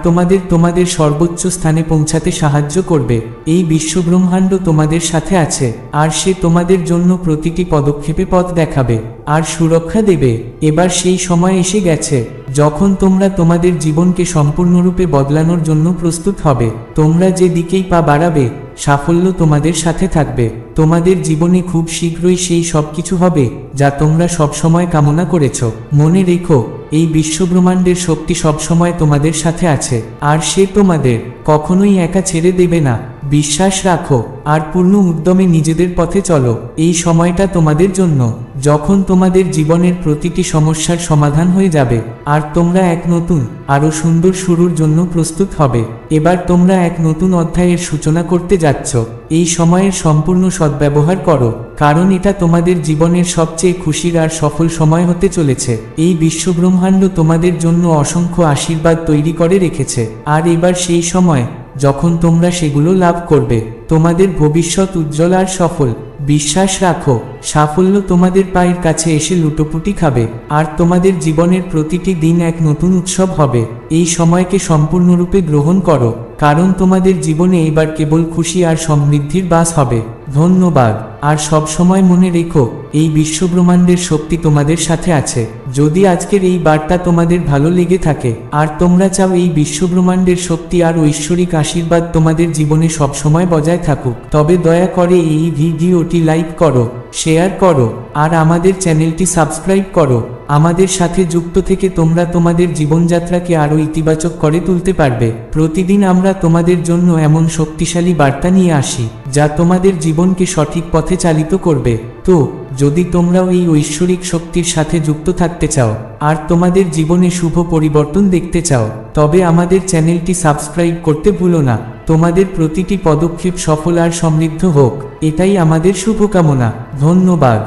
তোমাদের সর্বোচ্চ স্থানে পৌঁছাতে সাহায্য করবে। এই বিশ্বব্রহ্মাণ্ড তোমাদের সাথে আছে, আর সে তোমাদের জন্য প্রতিটি পদক্ষেপে পথ দেখাবে আর সুরক্ষা দেবে। এবার সেই সময় এসে গেছে যখন তোমরা তোমাদের জীবনকে সম্পূর্ণরূপে বদলানোর জন্য প্রস্তুত হবে। তোমরা যে দিকেই পা বাড়াবে সাফল্য তোমাদের সাথে থাকবে। তোমাদের জীবনে খুব শীঘ্রই সেই সব কিছু হবে যা তোমরা সবসময় কামনা করেছ। মনে রেখো, এই বিশ্বব্রহ্মাণ্ডের শক্তি সবসময় তোমাদের সাথে আছে, আর সে তোমাদের কখনোই একা ছেড়ে দেবে না। বিশ্বাস রাখো আর পূর্ণ উদ্যমে নিজেদের পথে চলো। এই সময়টা তোমাদের জন্য যখন তোমাদের জীবনের প্রতিটি সমস্যার সমাধান হয়ে যাবে, আর তোমরা এক নতুন আরো সুন্দর শুরুর জন্য প্রস্তুত হবে। এবার তোমরা এক নতুন অধ্যায়ের সূচনা করতে যাচ্ছ। এই সময়ের সম্পূর্ণ সদ্ব্যবহার করো, কারণ এটা তোমাদের জীবনের সবচেয়ে খুশির আর সফল সময় হতে চলেছে। এই বিশ্বব্রহ্মাণ্ড তোমাদের জন্য অসংখ্য আশীর্বাদ তৈরি করে রেখেছে, আর এবার সেই সময় যখন তোমরা সেগুলো লাভ করবে। তোমাদের ভবিষ্যৎ উজ্জ্বল আর সফল। বিশ্বাস রাখো, সাফল্য তোমাদের পায়ের কাছে এসে লুটোপুটি খাবে, আর তোমাদের জীবনের প্রতিটি দিন এক নতুন উৎসব হবে। এই সময়কে সম্পূর্ণরূপে গ্রহণ করো, কারণ তোমাদের জীবনে এবার কেবল খুশি আর সমৃদ্ধির বাস হবে। ধন্যবাদ, আর সব সময় মনে রেখো, এই বিশ্বব্রহ্মাণ্ডের শক্তি তোমাদের সাথে আছে। যদি আজকের এই বার্তা তোমাদের ভালো লেগে থাকে আর তোমরা চাও এই বিশ্বব্রহ্মাণ্ডের শক্তি আর ঐশ্বরিক আশীর্বাদ তোমাদের জীবনে সবসময় বজায় থাকুক, তবে দয়া করে এই ভিডিওটি লাইক করো, শেয়ার করো, আর আমাদের চ্যানেলটি সাবস্ক্রাইব করো। আমাদের সাথে যুক্ত থেকে তোমরা তোমাদের জীবনযাত্রাকে আরও ইতিবাচক করে তুলতে পারবে। প্রতিদিন আমরা তোমাদের জন্য এমন শক্তিশালী বার্তা নিয়ে আসি যা তোমাদের জীবনকে সঠিক পথে চালিত করবে। তো যদি তোমরাও এই ঐশ্বরিক শক্তির সাথে যুক্ত থাকতে চাও আর তোমাদের জীবনে শুভ পরিবর্তন দেখতে চাও, তবে আমাদের চ্যানেলটি সাবস্ক্রাইব করতে ভুলো না। তোমাদের প্রতিটি পদক্ষেপ সফল আর সমৃদ্ধ হোক, এটাই আমাদের শুভকামনা। ধন্যবাদ।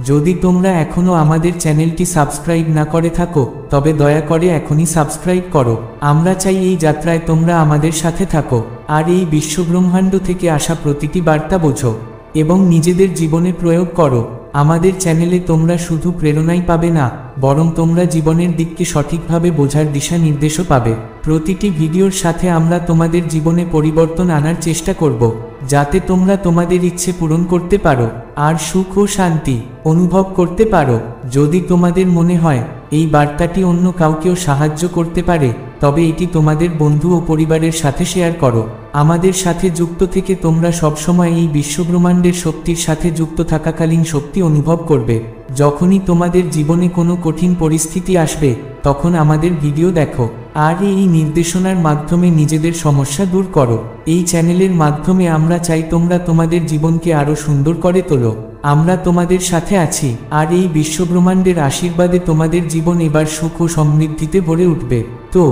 যদি তোমরা এখনো আমাদের চ্যানেলটি সাবস্ক্রাইব না করে থাকো, তবে দয়া করে এখনই সাবস্ক্রাইব করো। আমরা চাই এই যাত্রায় তোমরা আমাদের সাথে থাকো, আর এই বিশ্বব্রহ্মাণ্ড থেকে আসা প্রতিটি বার্তা বোঝো এবং নিজেদের জীবনে প্রয়োগ করো। আমাদের চ্যানেলে তোমরা শুধু প্রেরণাই পাবে না, বরং তোমরা জীবনের দিককে সঠিকভাবে বোঝার দিশা নির্দেশও পাবে। প্রতিটি ভিডিওর সাথে আমরা তোমাদের জীবনে পরিবর্তন আনার চেষ্টা করব, যাতে তোমরা তোমাদের ইচ্ছে পূরণ করতে পারো আর সুখ ও শান্তি অনুভব করতে পারো। যদি তোমাদের মনে হয় এই বার্তাটি অন্য কাউকেও সাহায্য করতে পারে, তবে এটি তোমাদের বন্ধু ও পরিবারের সাথে শেয়ার করো। আমাদের সাথে যুক্ত থেকে তোমরা সবসময় এই বিশ্বব্রহ্মাণ্ডের শক্তির সাথে যুক্ত থাকাকালীন শক্তি অনুভব করবে। যখনই তোমাদের জীবনে কোনো কঠিন পরিস্থিতি আসবে তখন আমাদের ভিডিও দেখো আর এই নির্দেশনার মাধ্যমে নিজেদের সমস্যা দূর করো। এই চ্যানেলের মাধ্যমে আমরা চাই তোমরা তোমাদের জীবনকে আরো সুন্দর করে তোলো। আমরা তোমাদের সাথে আছি আর এই বিশ্বব্রহ্মাণ্ডের আশীর্বাদে তোমাদের জীবন এবার সুখ ও সমৃদ্ধিতে ভরে উঠবে। তো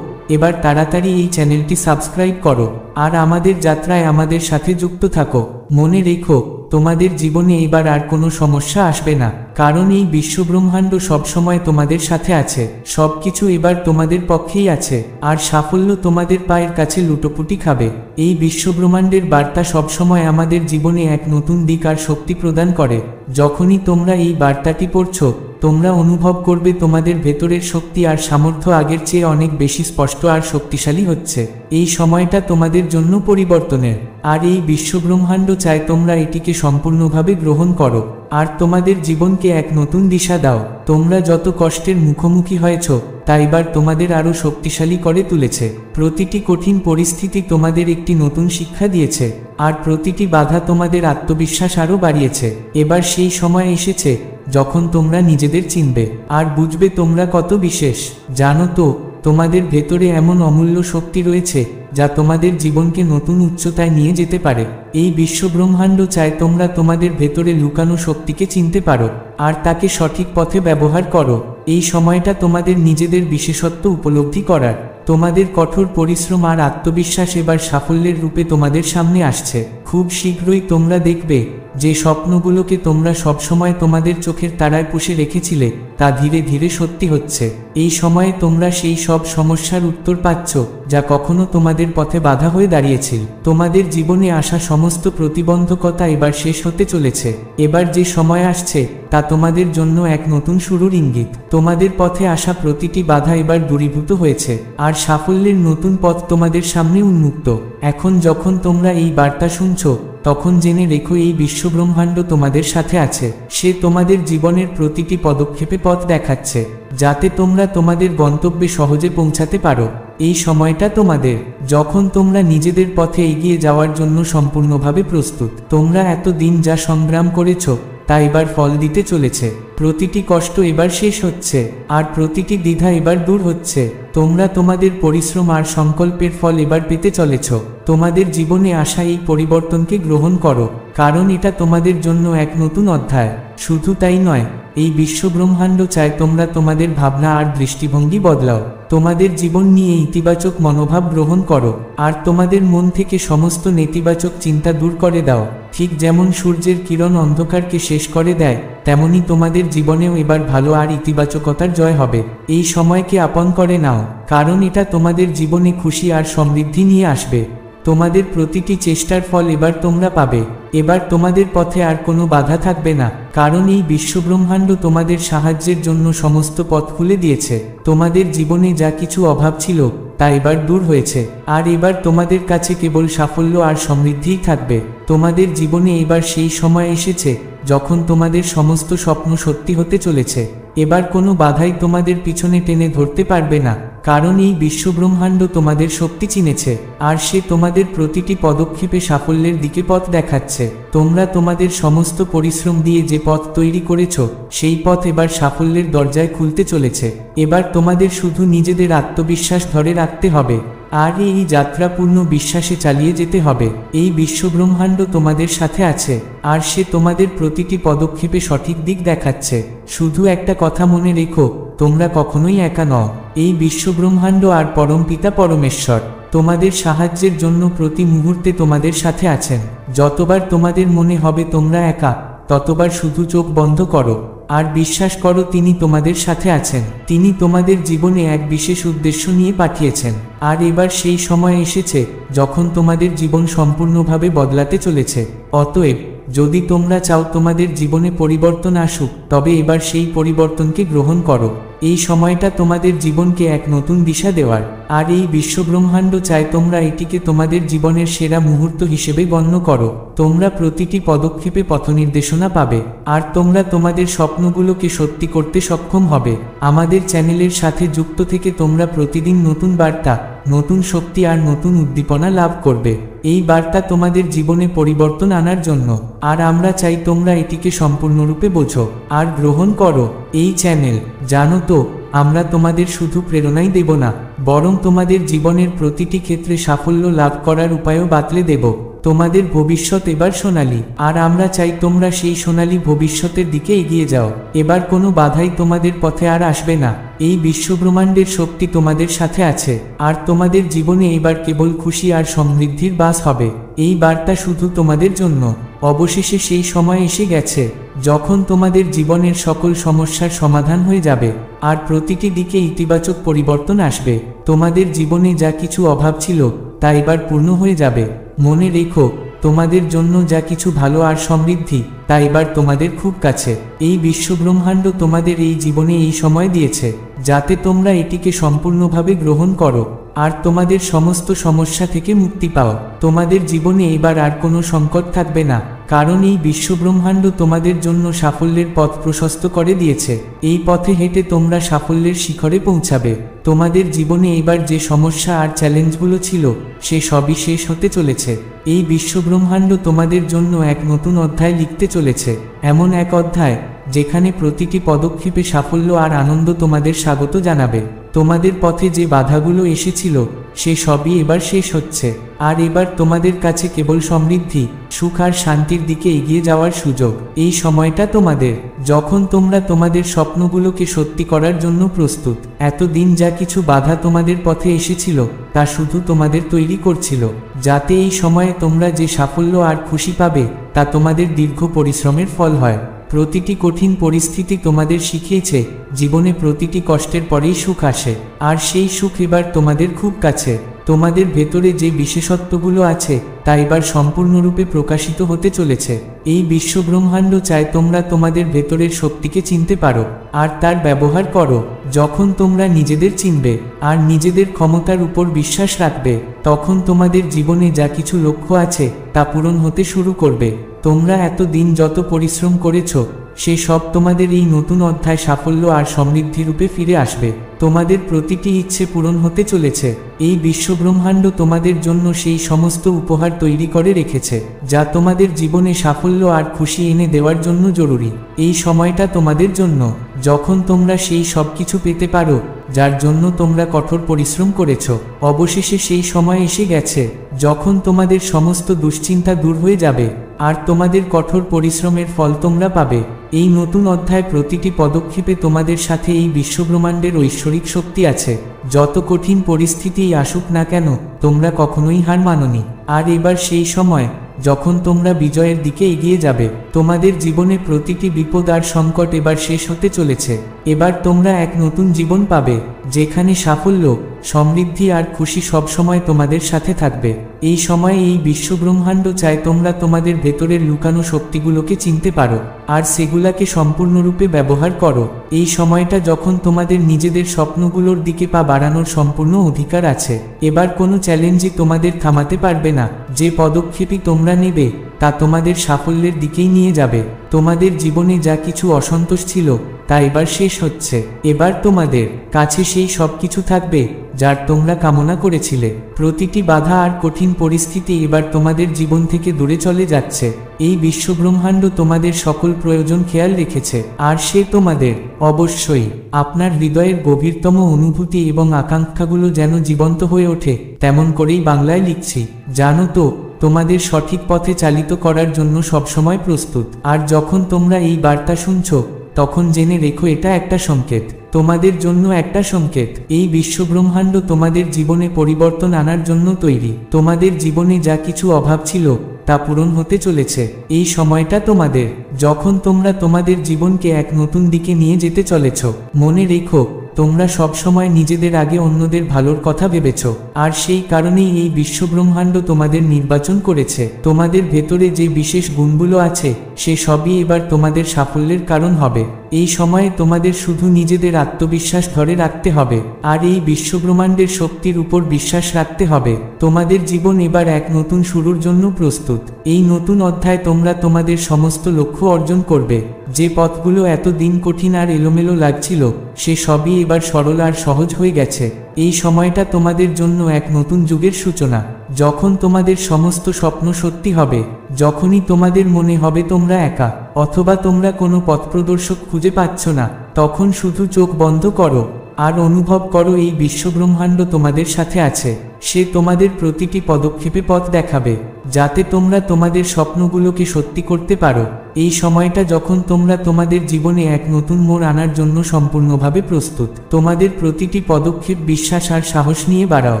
এবার তাড়াতাড়ি এই চ্যানেলটি সাবস্ক্রাইব করো আর আমাদের যাত্রায় আমাদের সাথে যুক্ত থাকো। মনে রেখো, তোমাদের জীবনে এবার আর কোনো সমস্যা আসবে না, কারণ এই বিশ্বব্রহ্মাণ্ড সবসময় তোমাদের সাথে আছে। সবকিছু এবার তোমাদের পক্ষেই আছে আর সাফল্য তোমাদের পায়ের কাছে লুটোপুটি খাবে। এই বিশ্বব্রহ্মাণ্ডের বার্তা সবসময় আমাদের জীবনে এক নতুন দিক আর শক্তি প্রদান করে। যখনই তোমরা এই বার্তাটি পড়ছো, তোমরা অনুভব করবে তোমাদের ভেতরের শক্তি আর সামর্থ্য আগের চেয়ে অনেক বেশি স্পষ্ট আর শক্তিশালী হচ্ছে। এই সময়টা তোমাদের জন্য পরিবর্তনের, আর এই বিশ্বব্রহ্মাণ্ড চায় তোমরা এটিকে সম্পূর্ণভাবে গ্রহণ করো আর তোমাদের জীবনকে এক নতুন দিশা দাও। তোমরা যত কষ্টের মুখোমুখি হয়েছ তা এবার তোমাদের আরও শক্তিশালী করে তুলেছে। প্রতিটি কঠিন পরিস্থিতি তোমাদের একটি নতুন শিক্ষা দিয়েছে আর প্রতিটি বাধা তোমাদের আত্মবিশ্বাস আরও বাড়িয়েছে। এবার সেই সময় এসেছে যখন তোমরা নিজেদের চিনবে আর বুঝবে তোমরা কত বিশেষ। জানো তো, তোমাদের ভেতরে এমন অমূল্য শক্তি রয়েছে যা তোমাদের জীবনকে নতুন উচ্চতায় নিয়ে যেতে পারে। এই বিশ্বব্রহ্মাণ্ড চায় তোমরা তোমাদের ভেতরে লুকানো শক্তিকে চিনতে পারো আর তাকে সঠিক পথে ব্যবহার করো। এই সময়টা তোমাদের নিজেদের বিশেষত্ব উপলব্ধি করার। তোমাদের কঠোর পরিশ্রম আর আত্মবিশ্বাস এবার সাফল্যের রূপে তোমাদের সামনে আসছে। খুব শীঘ্রই তোমরা দেখবে যে স্বপ্নগুলোকে তোমরা সবসময় তোমাদের চোখের তারায় পুষে রেখেছিলে তা ধীরে ধীরে সত্যি হচ্ছে। এই সময়ে তোমরা সেই সব সমস্যার উত্তর পাচ্ছ যা কখনো তোমাদের পথে বাধা হয়ে দাঁড়িয়েছিল। তোমাদের জীবনে আসা সমস্ত প্রতিবন্ধকতা এবার শেষ হতে চলেছে। এবার যে সময় আসছে তা তোমাদের জন্য এক নতুন শুরুর ইঙ্গিত। তোমাদের পথে আসা প্রতিটি বাধা এবার দূরীভূত হয়েছে আর সাফল্যের নতুন পথ তোমাদের সামনে উন্মুক্ত। এখন যখন তোমরা এই বার্তা শুনছো, তখন জেনে রেখো এই বিশ্বব্রহ্মাণ্ড তোমাদের সাথে আছে। সে তোমাদের জীবনের প্রতিটি পদক্ষেপে পথ দেখাচ্ছে যাতে তোমরা তোমাদের গন্তব্যে সহজে পৌঁছাতে পারো। এই সময়টা তোমাদের, যখন তোমরা নিজেদের পথে এগিয়ে যাওয়ার জন্য সম্পূর্ণভাবে প্রস্তুত। তোমরা এতদিন যা সংগ্রাম করেছো তা এবার ফল দিতে চলেছে। প্রতিটি কষ্ট এবার শেষ হচ্ছে আর প্রতিটি দ্বিধা এবার দূর হচ্ছে। তোমরা তোমাদের পরিশ্রম আর সংকল্পের ফল এবার পেতে চলেছ। তোমাদের জীবনে আসা এই পরিবর্তনকে গ্রহণ করো, কারণ এটা তোমাদের জন্য এক নতুন অধ্যায়। শুধু তাই নয়, এই বিশ্বব্রহ্মাণ্ড চায় তোমরা তোমাদের ভাবনা আর দৃষ্টিভঙ্গি বদলাও। তোমাদের জীবন নিয়ে ইতিবাচক মনোভাব গ্রহণ করো আর তোমাদের মন থেকে সমস্ত নেতিবাচক চিন্তা দূর করে দাও। ঠিক যেমন সূর্যের কিরণ অন্ধকারকে শেষ করে দেয়, তেমনি তোমাদের জীবনেও এবার ভালো আর ইতিবাচকতার জয় হবে। এই সময়কে আপন করে নাও, কারণ এটা তোমাদের জীবনে খুশি আর সমৃদ্ধি নিয়ে আসবে। তোমাদের প্রতিটি চেষ্টার ফল এবার তোমরা পাবে। এবার তোমাদের পথে আর কোনো বাধা থাকবে না, কারণ এই বিশ্বব্রহ্মাণ্ড তোমাদের সাহায্যের জন্য সমস্ত পথ খুলে দিয়েছে। তোমাদের জীবনে যা কিছু অভাব ছিল তা এবার দূর হয়েছে আর এবার তোমাদের কাছে কেবল সাফল্য আর সমৃদ্ধিই থাকবে। তোমাদের জীবনে এবার সেই সময় এসেছে যখন তোমাদের সমস্ত স্বপ্ন সত্যি হতে চলেছে। এবার কোনো বাধাই তোমাদের পিছনে টেনে ধরতে পারবে না, কারণ এই বিশ্বব্রহ্মাণ্ড তোমাদের শক্তি চিনেছে আর সে তোমাদের প্রতিটি পদক্ষেপে সাফল্যের দিকে পথ দেখাচ্ছে। তোমরা তোমাদের সমস্ত পরিশ্রম দিয়ে যে পথ তৈরি করেছ, সেই পথ এবার সাফল্যের দরজায় খুলতে চলেছে। এবার তোমাদের শুধু নিজেদের আত্মবিশ্বাস ধরে রাখতে হবে আর এই যাত্রা পূর্ণ বিশ্বাসে চালিয়ে যেতে হবে। এই বিশ্বব্রহ্মাণ্ড তোমাদের সাথে আছে আর সে তোমাদের প্রতিটি পদক্ষেপে সঠিক দিক দেখাচ্ছে। শুধু একটা কথা মনে রেখো, তোমরা কখনোই একা নও। এই বিশ্বব্রহ্মাণ্ড আর পরমপিতা পরমেশ্বর তোমাদের সাহায্যের জন্য প্রতি মুহূর্তে তোমাদের সাথে আছেন। যতবার তোমাদের মনে হবে তোমরা একা, ততবার শুধু চোখ বন্ধ করো আর বিশ্বাস করো তিনি তোমাদের সাথে আছেন। তিনি তোমাদের জীবনে এক বিশেষ উদ্দেশ্য নিয়ে পাঠিয়েছেন আর এবার সেই সময় এসেছে যখন তোমাদের জীবন সম্পূর্ণভাবে বদলাতে চলেছে। অতএব যদি তোমরা চাও তোমাদের জীবনে পরিবর্তন আসুক, তবে এবার সেই পরিবর্তনকে গ্রহণ করো। এই সময়টা তোমাদের জীবনকে এক নতুন দিশা দেওয়ার, আর এই বিশ্বব্রহ্মাণ্ড চায় তোমরা এটিকে তোমাদের জীবনের সেরা মুহূর্ত হিসেবে গণ্য করো। তোমরা প্রতিটি পদক্ষেপে পথনির্দেশনা পাবে আর তোমরা তোমাদের স্বপ্নগুলোকে সত্যি করতে সক্ষম হবে। আমাদের চ্যানেলের সাথে যুক্ত থেকে তোমরা প্রতিদিন নতুন বার্তা, নতুন শক্তি আর নতুন উদ্দীপনা লাভ করবে। এই বার্তা তোমাদের জীবনে পরিবর্তন আনার জন্য, আর আমরা চাই তোমরা এটিকে সম্পূর্ণরূপে বোঝো আর গ্রহণ করো। এই চ্যানেল, জানো তো, আমরা তোমাদের শুধু প্রেরণাই দেব না, বরং তোমাদের জীবনের প্রতিটি ক্ষেত্রে সাফল্য লাভ করার উপায়ও বাতলে দেব। তোমাদের ভবিষ্যৎ এবার সোনালী, আর আমরা চাই তোমরা সেই সোনালী ভবিষ্যতের দিকে এগিয়ে যাও। এবার কোনো বাধাই তোমাদের পথে আর আসবে না। এই বিশ্বব্রহ্মাণ্ডের শক্তি তোমাদের সাথে আছে, আর তোমাদের জীবনে এবার কেবল খুশি আর সমৃদ্ধির বাস হবে। এই বার্তা শুধু তোমাদের জন্য। অবশেষে সেই সময় এসে গেছে যখন তোমাদের জীবনের সকল সমস্যার সমাধান হয়ে যাবে, আর প্রতিটি দিকে ইতিবাচক পরিবর্তন আসবে। তোমাদের জীবনে যা কিছু অভাব ছিল তা এবার পূর্ণ হয়ে যাবে। মনে রেখো, তোমাদের জন্য যা কিছু ভালো আর সমৃদ্ধি তা এবার তোমাদের খুব কাছে। এই বিশ্বব্রহ্মাণ্ড তোমাদের এই জীবনে এই সময় দিয়েছে যাতে তোমরা এটিকে সম্পূর্ণভাবে গ্রহণ করো আর তোমাদের সমস্ত সমস্যা থেকে মুক্তি পাও। তোমাদের জীবনে এবার আর কোনো সংকট থাকবে না, কারণ এই বিশ্বব্রহ্মাণ্ড তোমাদের জন্য সাফল্যের পথ প্রশস্ত করে দিয়েছে। এই পথে হেঁটে তোমরা সাফল্যের শিখরে পৌঁছাবে। তোমাদের জীবনে এবার যে সমস্যা আর চ্যালেঞ্জগুলো ছিল সে সবই শেষ হতে চলেছে। এই বিশ্বব্রহ্মাণ্ড তোমাদের জন্য এক নতুন অধ্যায় লিখতে চলেছে, এমন এক অধ্যায় যেখানে প্রতিটি পদক্ষেপে সাফল্য আর আনন্দ তোমাদের স্বাগত জানাবে। তোমাদের পথে যে বাধাগুলো এসেছিল সে সবই এবার শেষ হচ্ছে, আর এবার তোমাদের কাছে কেবল সমৃদ্ধি, সুখ আর শান্তির দিকে এগিয়ে যাওয়ার সুযোগ। এই সময়টা তোমাদের, যখন তোমরা তোমাদের স্বপ্নগুলোকে সত্যি করার জন্য প্রস্তুত। এতদিন যা কিছু বাধা তোমাদের পথে এসেছিল তা শুধু তোমাদের তৈরি করছিল, যাতে এই সময়ে তোমরা যে সাফল্য আর খুশি পাবে তা তোমাদের দীর্ঘ পরিশ্রমের ফল হয়। প্রতিটি কঠিন পরিস্থিতি তোমাদের শিখিয়েছে জীবনে প্রতিটি কষ্টের পরেই সুখ আসে, আর সেই সুখ এবার তোমাদের খুব কাছে। তোমাদের ভেতরে যে বিশেষত্বগুলো আছে তা এবার সম্পূর্ণরূপে প্রকাশিত হতে চলেছে। এই বিশ্বব্রহ্মাণ্ড চায় তোমরা তোমাদের ভেতরের শক্তিকে চিনতে পারো আর তার ব্যবহার করো। যখন তোমরা নিজেদের চিনবে আর নিজেদের ক্ষমতার উপর বিশ্বাস রাখবে, তখন তোমাদের জীবনে যা কিছু লক্ষ্য আছে তা পূরণ হতে শুরু করবে। তোমরা এতদিন যত পরিশ্রম করেছো সে সব তোমাদের এই নতুন অধ্যায় সাফল্য আর সমৃদ্ধি রূপে ফিরে আসবে। তোমাদের প্রতিটি ইচ্ছে পূরণ হতে চলেছে। এই বিশ্বব্রহ্মাণ্ড তোমাদের জন্য সেই সমস্ত উপহার তৈরি করে রেখেছে যা তোমাদের জীবনে সাফল্য আর খুশি এনে দেওয়ার জন্য জরুরি। এই সময়টা তোমাদের জন্য, যখন তোমরা সেই সব কিছু পেতে পারো যার জন্য তোমরা কঠোর পরিশ্রম করেছো। অবশেষে সেই সময় এসে গেছে যখন তোমাদের সমস্ত দুশ্চিন্তা দূর হয়ে যাবে আর তোমাদের কঠোর পরিশ্রমের ফল তোমরা পাবে। এই নতুন অধ্যায় প্রতিটি পদক্ষেপে তোমাদের সাথে এই বিশ্বব্রহ্মাণ্ডের ঐশ্বরিক শক্তি আছে। যত কঠিন পরিস্থিতিই আসুক না কেন, তোমরা কখনোই হার মানোনি। আর এবার সেই সময় যখন তোমরা বিজয়ের দিকে এগিয়ে যাবে। তোমাদের জীবনে প্রতিটি বিপদ আর সংকট এবার শেষ হতে চলেছে। এবার তোমরা এক নতুন জীবন পাবে যেখানে সাফল্য, সমৃদ্ধি আর খুশি সবসময় তোমাদের সাথে থাকবে। এই সময়ে এই বিশ্বব্রহ্মাণ্ড চায় তোমরা তোমাদের ভেতরের লুকানো শক্তিগুলোকে চিনতে পারো আর সেগুলাকে সম্পূর্ণরূপে ব্যবহার করো। এই সময়টা যখন তোমাদের নিজেদের স্বপ্নগুলোর দিকে পা বাড়ানোর সম্পূর্ণ অধিকার আছে। এবার কোনো চ্যালেঞ্জই তোমাদের থামাতে পারবে না। যে পদক্ষেপই তোমরা নেবে তা তোমাদের সাফল্যের দিকেই নিয়ে যাবে। তোমাদের জীবনে যা কিছু অসন্তোষ ছিল তা এবার শেষ হচ্ছে। এবার তোমাদের কাছে সেই সব কিছু থাকবে যার তোমরা কামনা করেছিলে। প্রতিটি বাধা আর কঠিন পরিস্থিতি এবার তোমাদের জীবন থেকে দূরে চলে যাচ্ছে। এই বিশ্বব্রহ্মাণ্ড তোমাদের সকল প্রয়োজন খেয়াল রেখেছে, আর সে তোমাদের অবশ্যই আপনার হৃদয়ের গভীরতম অনুভূতি এবং আকাঙ্ক্ষাগুলো যেন জীবন্ত হয়ে ওঠে তেমন করেই বাংলায় লিখছি। জানো তো, তোমাদের সঠিক পথে চালিত করার জন্য সবসময় প্রস্তুত। আর যখন তোমরা এই বার্তা শুনছো তখন জেনে রেখো এটা একটা সংকেত, তোমাদের জন্য একটা সংকেত। এই বিশ্বব্রহ্মাণ্ড তোমাদের জীবনে পরিবর্তন আনার জন্য তৈরি। তোমাদের জীবনে যা কিছু অভাব ছিল তা পূরণ হতে চলেছে। এই সময়টা তোমাদের, যখন তোমরা তোমাদের জীবনকে এক নতুন দিকে নিয়ে যেতে চলেছ। মনে রেখো, তোমরা সবসময় নিজেদের আগে অন্যদের ভালোর কথা ভেবেছ, আর সেই কারণেই এই বিশ্বব্রহ্মাণ্ড তোমাদের নির্বাচন করেছে। তোমাদের ভেতরে যে বিশেষ গুণগুলো আছে সে সবই এবার তোমাদের সাফল্যের কারণ হবে। এই সময়ে তোমাদের শুধু নিজেদের আত্মবিশ্বাস ধরে রাখতে হবে আর এই বিশ্বব্রহ্মাণ্ডের শক্তির উপর বিশ্বাস রাখতে হবে। তোমাদের জীবন এবার এক নতুন শুরুর জন্য প্রস্তুত। এই নতুন অধ্যায় তোমরা তোমাদের সমস্ত লক্ষ্য অর্জন করবে। যে পথগুলো এতদিন কঠিন আর এলোমেলো লাগছিল সে সবই এবার সরল আর সহজ হয়ে গেছে। এই সময়টা তোমাদের জন্য এক নতুন যুগের সূচনা। যখন তোমাদের সমস্ত স্বপ্ন সত্যি হবে, যখনই তোমাদের মনে হবে তোমরা একা, অথবা তোমরা কোনো পথপ্রদর্শক খুঁজে পাচ্ছ না, তখন শুধু চোখ বন্ধ করো আর অনুভব করো এই বিশ্বব্রহ্মাণ্ড তোমাদের সাথে আছে। সে তোমাদের প্রতিটি পদক্ষেপে পথ দেখাবে, যাতে তোমরা তোমাদের স্বপ্নগুলোকে সত্যি করতে পারো। এই সময়টা যখন তোমরা তোমাদের জীবনে এক নতুন মোড় আনার জন্য সম্পূর্ণভাবে প্রস্তুত। তোমাদের প্রতিটি পদক্ষেপ বিশ্বাস আর সাহস নিয়ে বাড়াও,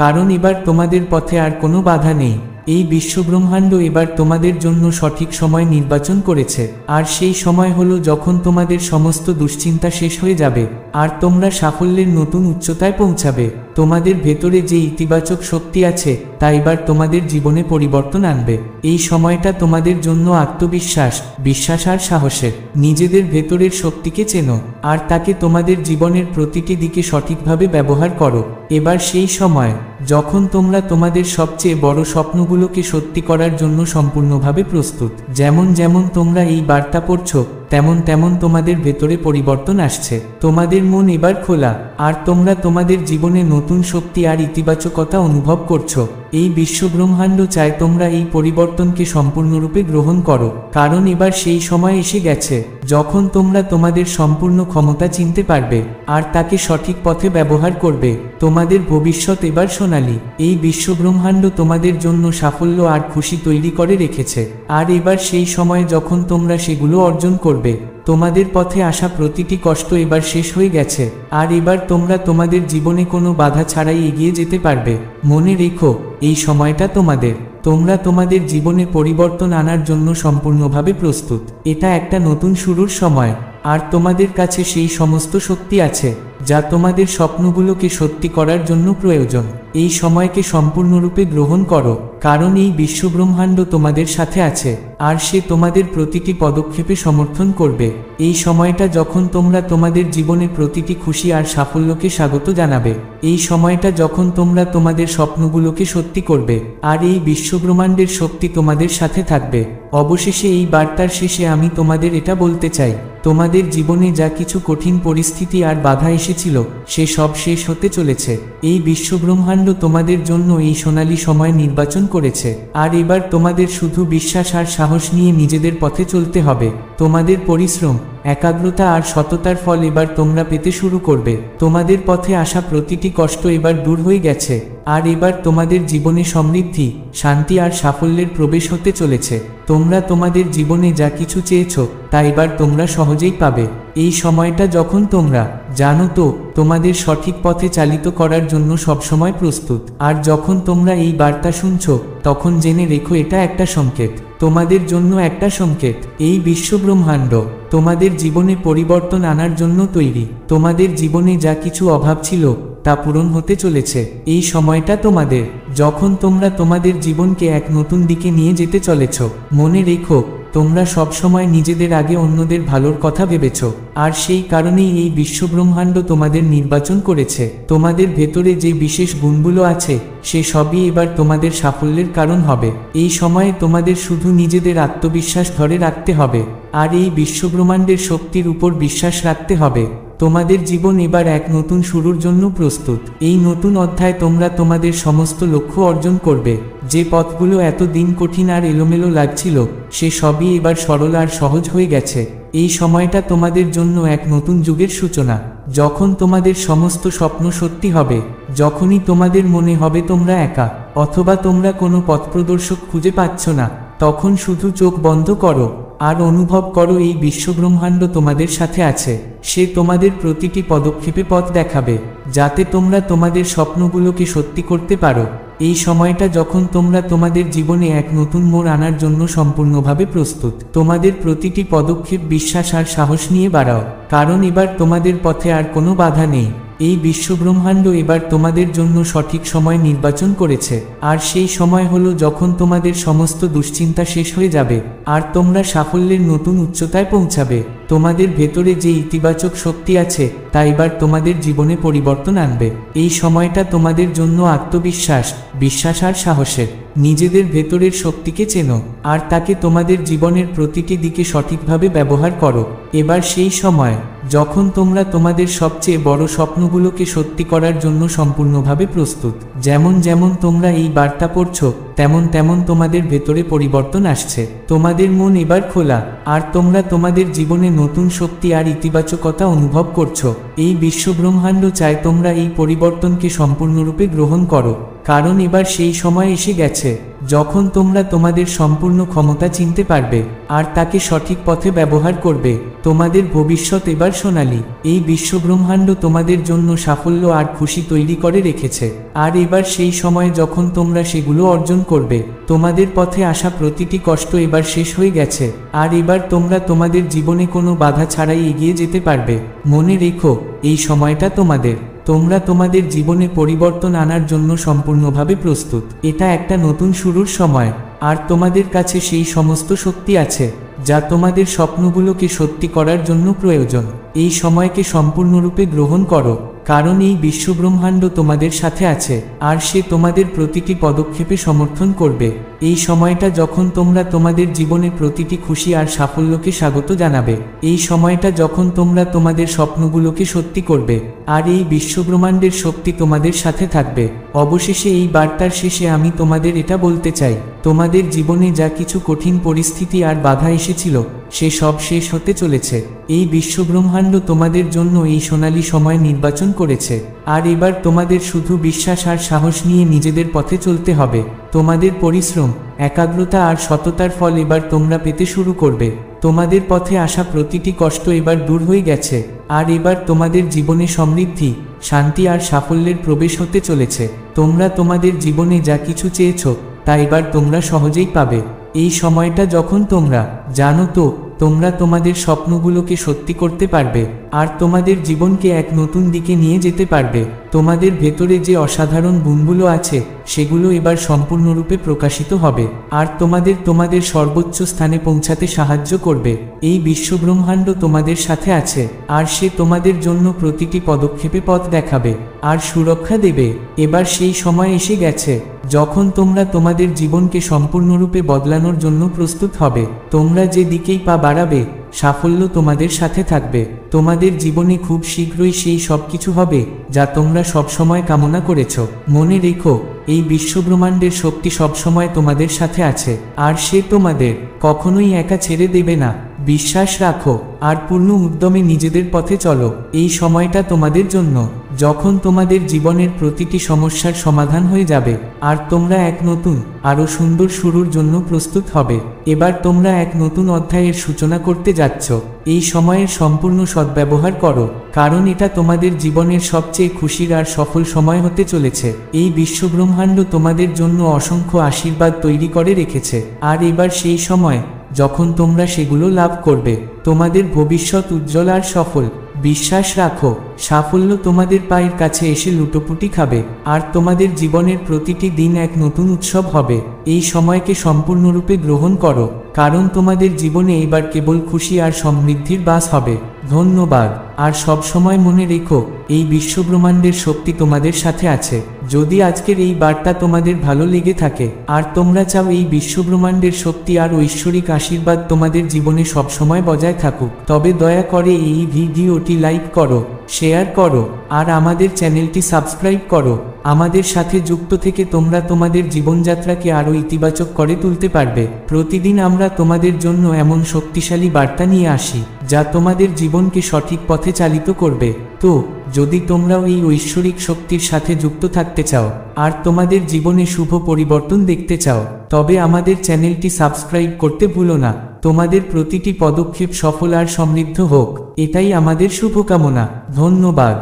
কারণ এবার তোমাদের পথে আর কোনো বাধা নেই। এই বিশ্বব্রহ্মাণ্ড এবার তোমাদের জন্য সঠিক সময় নির্বাচন করেছে, আর সেই সময় হলো যখন তোমাদের সমস্ত দুশ্চিন্তা শেষ হয়ে যাবে আর তোমরা সাফল্যের নতুন উচ্চতায় পৌঁছাবে। তোমাদের ভেতরে যে ইতিবাচক শক্তি আছে তা এবার তোমাদের জীবনে পরিবর্তন আনবে। এই সময়টা তোমাদের জন্য আত্মবিশ্বাস, বিশ্বাস আর সাহসের। নিজেদের ভেতরের শক্তিকে চেনো আর তাকে তোমাদের জীবনের প্রতিটি দিকে সঠিকভাবে ব্যবহার করো। এবার সেই সময় যখন তোমরা তোমাদের সবচেয়ে বড় স্বপ্নগুলোকে সত্যি করার জন্য সম্পূর্ণভাবে প্রস্তুত। যেমন যেমন তোমরা এই বার্তা পড়ছো, তেমন তেমন তোমাদের ভেতরে পরিবর্তন আসছে। তোমাদের মন এবার খোলা আর তোমরা তোমাদের জীবনে নতুন শক্তি আর ইতিবাচকতা অনুভব করছো। এই বিশ্বব্রহ্মাণ্ড চায় তোমরা এই পরিবর্তনকে সম্পূর্ণরূপে গ্রহণ করো, কারণ এবার সেই সময় এসে গেছে যখন তোমরা তোমাদের সম্পূর্ণ ক্ষমতা চিনতে পারবে আর তাকে সঠিক পথে ব্যবহার করবে। তোমাদের ভবিষ্যৎ এবার সোনালী। এই বিশ্বব্রহ্মাণ্ড তোমাদের জন্য সাফল্য আর খুশি তৈরি করে রেখেছে, আর এবার সেই সময় যখন তোমরা সেগুলো অর্জন করবে। তোমাদের পথে আসা প্রতিটি কষ্ট এবার শেষ হয়ে গেছে, আর এবার তোমরা তোমাদের জীবনে কোনো বাধা ছাড়াই এগিয়ে যেতে পারবে। মনে রেখো, এই সময়টা তোমাদের। তোমরা তোমাদের জীবনে পরিবর্তন আনার জন্য সম্পূর্ণভাবে প্রস্তুত। এটা একটা নতুন শুরুর সময়, আর তোমাদের কাছে সেই সমস্ত শক্তি আছে যা তোমাদের স্বপ্নগুলোকে সত্যি করার জন্য প্রয়োজন। এই সময়কে সম্পূর্ণরূপে গ্রহণ করো, কারণ এই বিশ্বব্রহ্মাণ্ড তোমাদের সাথে আছে আর সে তোমাদের প্রতিটি পদক্ষেপে সমর্থন করবে। এই সময়টা যখন তোমরা তোমাদের জীবনে প্রতিটি খুশি আর সাফল্যকে স্বাগত জানাবে। এই সময়টা যখন তোমরা তোমাদের স্বপ্নগুলোকে সত্যি করবে, আর এই বিশ্বব্রহ্মাণ্ডের শক্তি তোমাদের সাথে থাকবে। অবশেষে এই বার্তার শেষে আমি তোমাদের এটা বলতে চাই, তোমাদের জীবনে যা কিছু কঠিন পরিস্থিতি আর বাধা এসেছিল সে সব শেষ হতে চলেছে। এই বিশ্বব্রহ্মাণ্ড তোমাদের জন্য এই সোনালী সময় নির্বাচন করেছে, আর এবার তোমাদের শুধু বিশ্বাস আর সাহস নিয়ে নিজেদের পথে চলতে হবে। তোমাদের পরিশ্রম, একাগ্রতা আর সততার ফল এবার তোমরা পেতে শুরু করবে। তোমাদের পথে আসা প্রতিটি কষ্ট এবার দূর হয়ে গেছে, আর এবার তোমাদের জীবনে সমৃদ্ধি, শান্তি আর সাফল্যের প্রবেশ হতে চলেছে। তোমরা তোমাদের জীবনে যা কিছু চেয়েছো তা এবার তোমরা সহজেই পাবে। এই সময়টা যখন তোমরা জানো তো তোমাদের সঠিক পথে চালিত করার জন্য সবসময় প্রস্তুত। আর যখন তোমরা এই বার্তা শুনছো, তখন জেনে রেখো এটা একটা সংকেত, তোমাদের জন্য একটা সংকেত। এই বিশ্বব্রহ্মাণ্ড তোমাদের জীবনে পরিবর্তন আনার জন্য তৈরি। তোমাদের জীবনে যা কিছু অভাব ছিল তা পূরণ হতে চলেছে। এই সময়টা তোমাদের, যখন তোমরা তোমাদের জীবনকে এক নতুন দিকে নিয়ে যেতে চলেছ। মনে রেখো, তোমরা সবসময় নিজেদের আগে অন্যদের ভালোর কথা ভেবেছ, আর সেই কারণেই এই বিশ্বব্রহ্মাণ্ড তোমাদের নির্বাচন করেছে। তোমাদের ভেতরে যে বিশেষ গুণগুলো আছে সে সবই এবার তোমাদের সাফল্যের কারণ হবে। এই সময়ে তোমাদের শুধু নিজেদের আত্মবিশ্বাস ধরে রাখতে হবে আর এই বিশ্বব্রহ্মাণ্ডের শক্তির উপর বিশ্বাস রাখতে হবে। তোমাদের জীবন এবার এক নতুন শুরুর জন্য প্রস্তুত। এই নতুন অধ্যায়ে তোমরা তোমাদের সমস্ত লক্ষ্য অর্জন করবে। যে পথগুলো এতদিন কঠিন আর এলোমেলো লাগছিল সে সবই এবার সরল আর সহজ হয়ে গেছে। এই সময়টা তোমাদের জন্য এক নতুন যুগের সূচনা, যখন তোমাদের সমস্ত স্বপ্ন সত্যি হবে। যখনই তোমাদের মনে হবে তোমরা একা, অথবা তোমরা কোনো পথপ্রদর্শক খুঁজে পাচ্ছ না, তখন শুধু চোখ বন্ধ করো আর অনুভব করো এই বিশ্বব্রহ্মাণ্ড তোমাদের সাথে আছে। সে তোমাদের প্রতিটি পদক্ষেপে পথ দেখাবে, যাতে তোমরা তোমাদের স্বপ্নগুলোকে সত্যি করতে পারো। এই সময়টা যখন তোমরা তোমাদের জীবনে এক নতুন মোড় আনার জন্য সম্পূর্ণভাবে প্রস্তুত। তোমাদের প্রতিটি পদক্ষেপ বিশ্বাস আর সাহস নিয়ে বাড়াও, কারণ এবার তোমাদের পথে আর কোনো বাধা নেই। এই বিশ্বব্রহ্মাণ্ড এবার তোমাদের জন্য সঠিক সময় নির্বাচন করেছে, আর সেই সময় হলো যখন তোমাদের সমস্ত দুশ্চিন্তা শেষ হয়ে যাবে আর তোমরা সাফল্যের নতুন উচ্চতায় পৌঁছাবে। তোমাদের ভেতরে যে ইতিবাচক শক্তি আছে তা এবার তোমাদের জীবনে পরিবর্তন আনবে। এই সময়টা তোমাদের জন্য আত্মবিশ্বাস, বিশ্বাস আর সাহসের। নিজেদের ভেতরের শক্তিকে চেনো আর তাকে তোমাদের জীবনের প্রতিটি দিকে সঠিকভাবে ব্যবহার করো। এবার সেই সময় যখন তোমরা তোমাদের সবচেয়ে বড় স্বপ্নগুলোকে সত্যি করার জন্য সম্পূর্ণভাবে প্রস্তুত। যেমন যেমন তোমরা এই বার্তা পড়ছো তেমন তেমন তোমাদের ভেতরে পরিবর্তন আসছে। তোমাদের মন এবার খোলা, আর তোমরা তোমাদের জীবনে নতুন শক্তি আর ইতিবাচকতা অনুভব করছো। এই বিশ্বব্রহ্মাণ্ড চায় তোমরা এই পরিবর্তনকে সম্পূর্ণরূপে গ্রহণ করো, কারণ এবার সেই সময় এসে গেছে যখন তোমরা তোমাদের সম্পূর্ণ ক্ষমতা চিনতে পারবে আর তাকে সঠিক পথে ব্যবহার করবে। তোমাদের ভবিষ্যৎ এবার সোনালী। এই বিশ্বব্রহ্মাণ্ড তোমাদের জন্য সাফল্য আর খুশি তৈরি করে রেখেছে, আর এবার সেই সময় যখন তোমরা সেগুলো অর্জন করবে। তোমাদের পথে আসা প্রতিটি কষ্ট এবার শেষ হয়ে গেছে, আর এবার তোমরা তোমাদের জীবনে কোনো বাধা ছাড়াই এগিয়ে যেতে পারবে। মনে রেখো, এই সময়টা তোমাদের। তোমরা তোমাদের জীবনে পরিবর্তন আনার জন্য সম্পূর্ণভাবে প্রস্তুত। এটা একটা নতুন শুরুর সময়, আর তোমাদের কাছে সেই সমস্ত শক্তি আছে যা তোমাদের স্বপ্নগুলোকে সত্যি করার জন্য প্রয়োজন। এই সময়কে সম্পূর্ণরূপে গ্রহণ করো, কারণ এই বিশ্বব্রহ্মাণ্ড তোমাদের সাথে আছে, আর সে তোমাদের প্রতিটি পদক্ষেপে সমর্থন করবে। এই সময়টা যখন তোমরা তোমাদের জীবনে প্রতিটি খুশি আর সাফল্যকে স্বাগত জানাবে। এই সময়টা যখন তোমরা তোমাদের স্বপ্নগুলোকে সত্যি করবে, আর এই বিশ্বব্রহ্মাণ্ডের শক্তি তোমাদের সাথে থাকবে। অবশেষে এই বার্তার শেষে আমি তোমাদের এটা বলতে চাই, তোমাদের জীবনে যা কিছু কঠিন পরিস্থিতি আর বাধা এসেছিল সে সব শেষ হতে চলেছে। এই বিশ্বব্রহ্মাণ্ড তোমাদের জন্য এই সোনালী সময় নির্বাচন করেছে, আর এবার তোমাদের শুধু বিশ্বাস আর সাহস নিয়ে নিজেদের পথে চলতে হবে। তোমাদের পরিশ্রম, একাগ্রতা আর সততার ফল এবার তোমরা পেতে শুরু করবে। তোমাদের পথে আসা প্রতিটি কষ্ট এবার দূর হয়ে গেছে, আর এবার তোমাদের জীবনে সমৃদ্ধি, শান্তি আর সাফল্যের প্রবেশ হতে চলেছে। তোমরা তোমাদের জীবনে যা কিছু চেয়েছো তা এবার তোমরা সহজেই পাবে। এই সময়টা যখন তোমরা জানো তো তোমরা তোমাদের স্বপ্নগুলোকে সত্যি করতে পারবে, আর তোমাদের জীবনকে এক নতুন দিকে নিয়ে যেতে পারবে। তোমাদের ভেতরে যে অসাধারণ গুণগুলো আছে সেগুলো এবার সম্পূর্ণরূপে প্রকাশিত হবে, আর তোমাদের সর্বোচ্চ স্থানে পৌঁছাতে সাহায্য করবে। এই বিশ্বব্রহ্মাণ্ড তোমাদের সাথে আছে, আর সে তোমাদের জন্য প্রতিটি পদক্ষেপে পথ দেখাবে আর সুরক্ষা দেবে। এবার সেই সময় এসে গেছে যখন তোমরা তোমাদের জীবনকে সম্পূর্ণরূপে বদলানোর জন্য প্রস্তুত হবে। তোমরা যে দিকেই পা বাড়াবে সাফল্য তোমাদের সাথে থাকবে। তোমাদের জীবনে খুব শীঘ্রই সেই সব কিছু হবে যা তোমরা সবসময় কামনা করেছ। মনে রেখো, এই বিশ্বব্রহ্মাণ্ডের শক্তি সবসময় তোমাদের সাথে আছে, আর সে তোমাদের কখনোই একা ছেড়ে দেবে না। বিশ্বাস রাখো আর পূর্ণ উদ্যমে নিজেদের পথে চলো। এই সময়টা তোমাদের জন্য যখন তোমাদের জীবনের প্রতিটি সমস্যার সমাধান হয়ে যাবে, আর তোমরা এক নতুন আরও সুন্দর শুরুর জন্য প্রস্তুত হবে। এবার তোমরা এক নতুন অধ্যায়ের সূচনা করতে যাচ্ছ। এই সময়ের সম্পূর্ণ সদ্ব্যবহার করো, কারণ এটা তোমাদের জীবনের সবচেয়ে খুশির আর সফল সময় হতে চলেছে। এই বিশ্বব্রহ্মাণ্ড তোমাদের জন্য অসংখ্য আশীর্বাদ তৈরি করে রেখেছে, আর এবার সেই সময় যখন তোমরা সেগুলো লাভ করবে। তোমাদের ভবিষ্যৎ উজ্জ্বল আর সফল। বিশ্বাস রাখো, সাফল্য তোমাদের পায়ের কাছে এসে লুটোপুটি খাবে, আর তোমাদের জীবনের প্রতিটি দিন এক নতুন উৎসব হবে। এই সময়কে সম্পূর্ণরূপে গ্রহণ করো, কারণ তোমাদের জীবনে এবার কেবল খুশি আর সমৃদ্ধির বাস হবে। ধন্যবাদ, আর সব সময় মনে রেখো, এই বিশ্বব্রহ্মাণ্ডের শক্তি তোমাদের সাথে আছে। যদি আজকের এই বার্তা তোমাদের ভালো লেগে থাকে আর তোমরা চাও এই বিশ্বব্রহ্মাণ্ডের শক্তি আর ঐশ্বরিক আশীর্বাদ তোমাদের জীবনে সবসময় বজায় থাকুক, তবে দয়া করে এই ভিডিওটি লাইক করো, শেয়ার করো, আর আমাদের চ্যানেলটি সাবস্ক্রাইব করো। আমাদের সাথে যুক্ত থেকে তোমরা তোমাদের জীবনযাত্রাকে আরও ইতিবাচক করে তুলতে পারবে। প্রতিদিন আমরা তোমাদের জন্য এমন শক্তিশালী বার্তা নিয়ে আসি যা তোমাদের জীবনকে সঠিক পথে চালিত করবে। তো যদি তোমরাও এই ঐশ্বরিক শক্তির সাথে যুক্ত থাকতে চাও আর তোমাদের জীবনে শুভ পরিবর্তন দেখতে চাও, তবে আমাদের চ্যানেলটি সাবস্ক্রাইব করতে ভুলো না। তোমাদের প্রতিটি পদক্ষেপ সফল আর সমৃদ্ধ হোক, এটাই আমাদের শুভকামনা। ধন্যবাদ।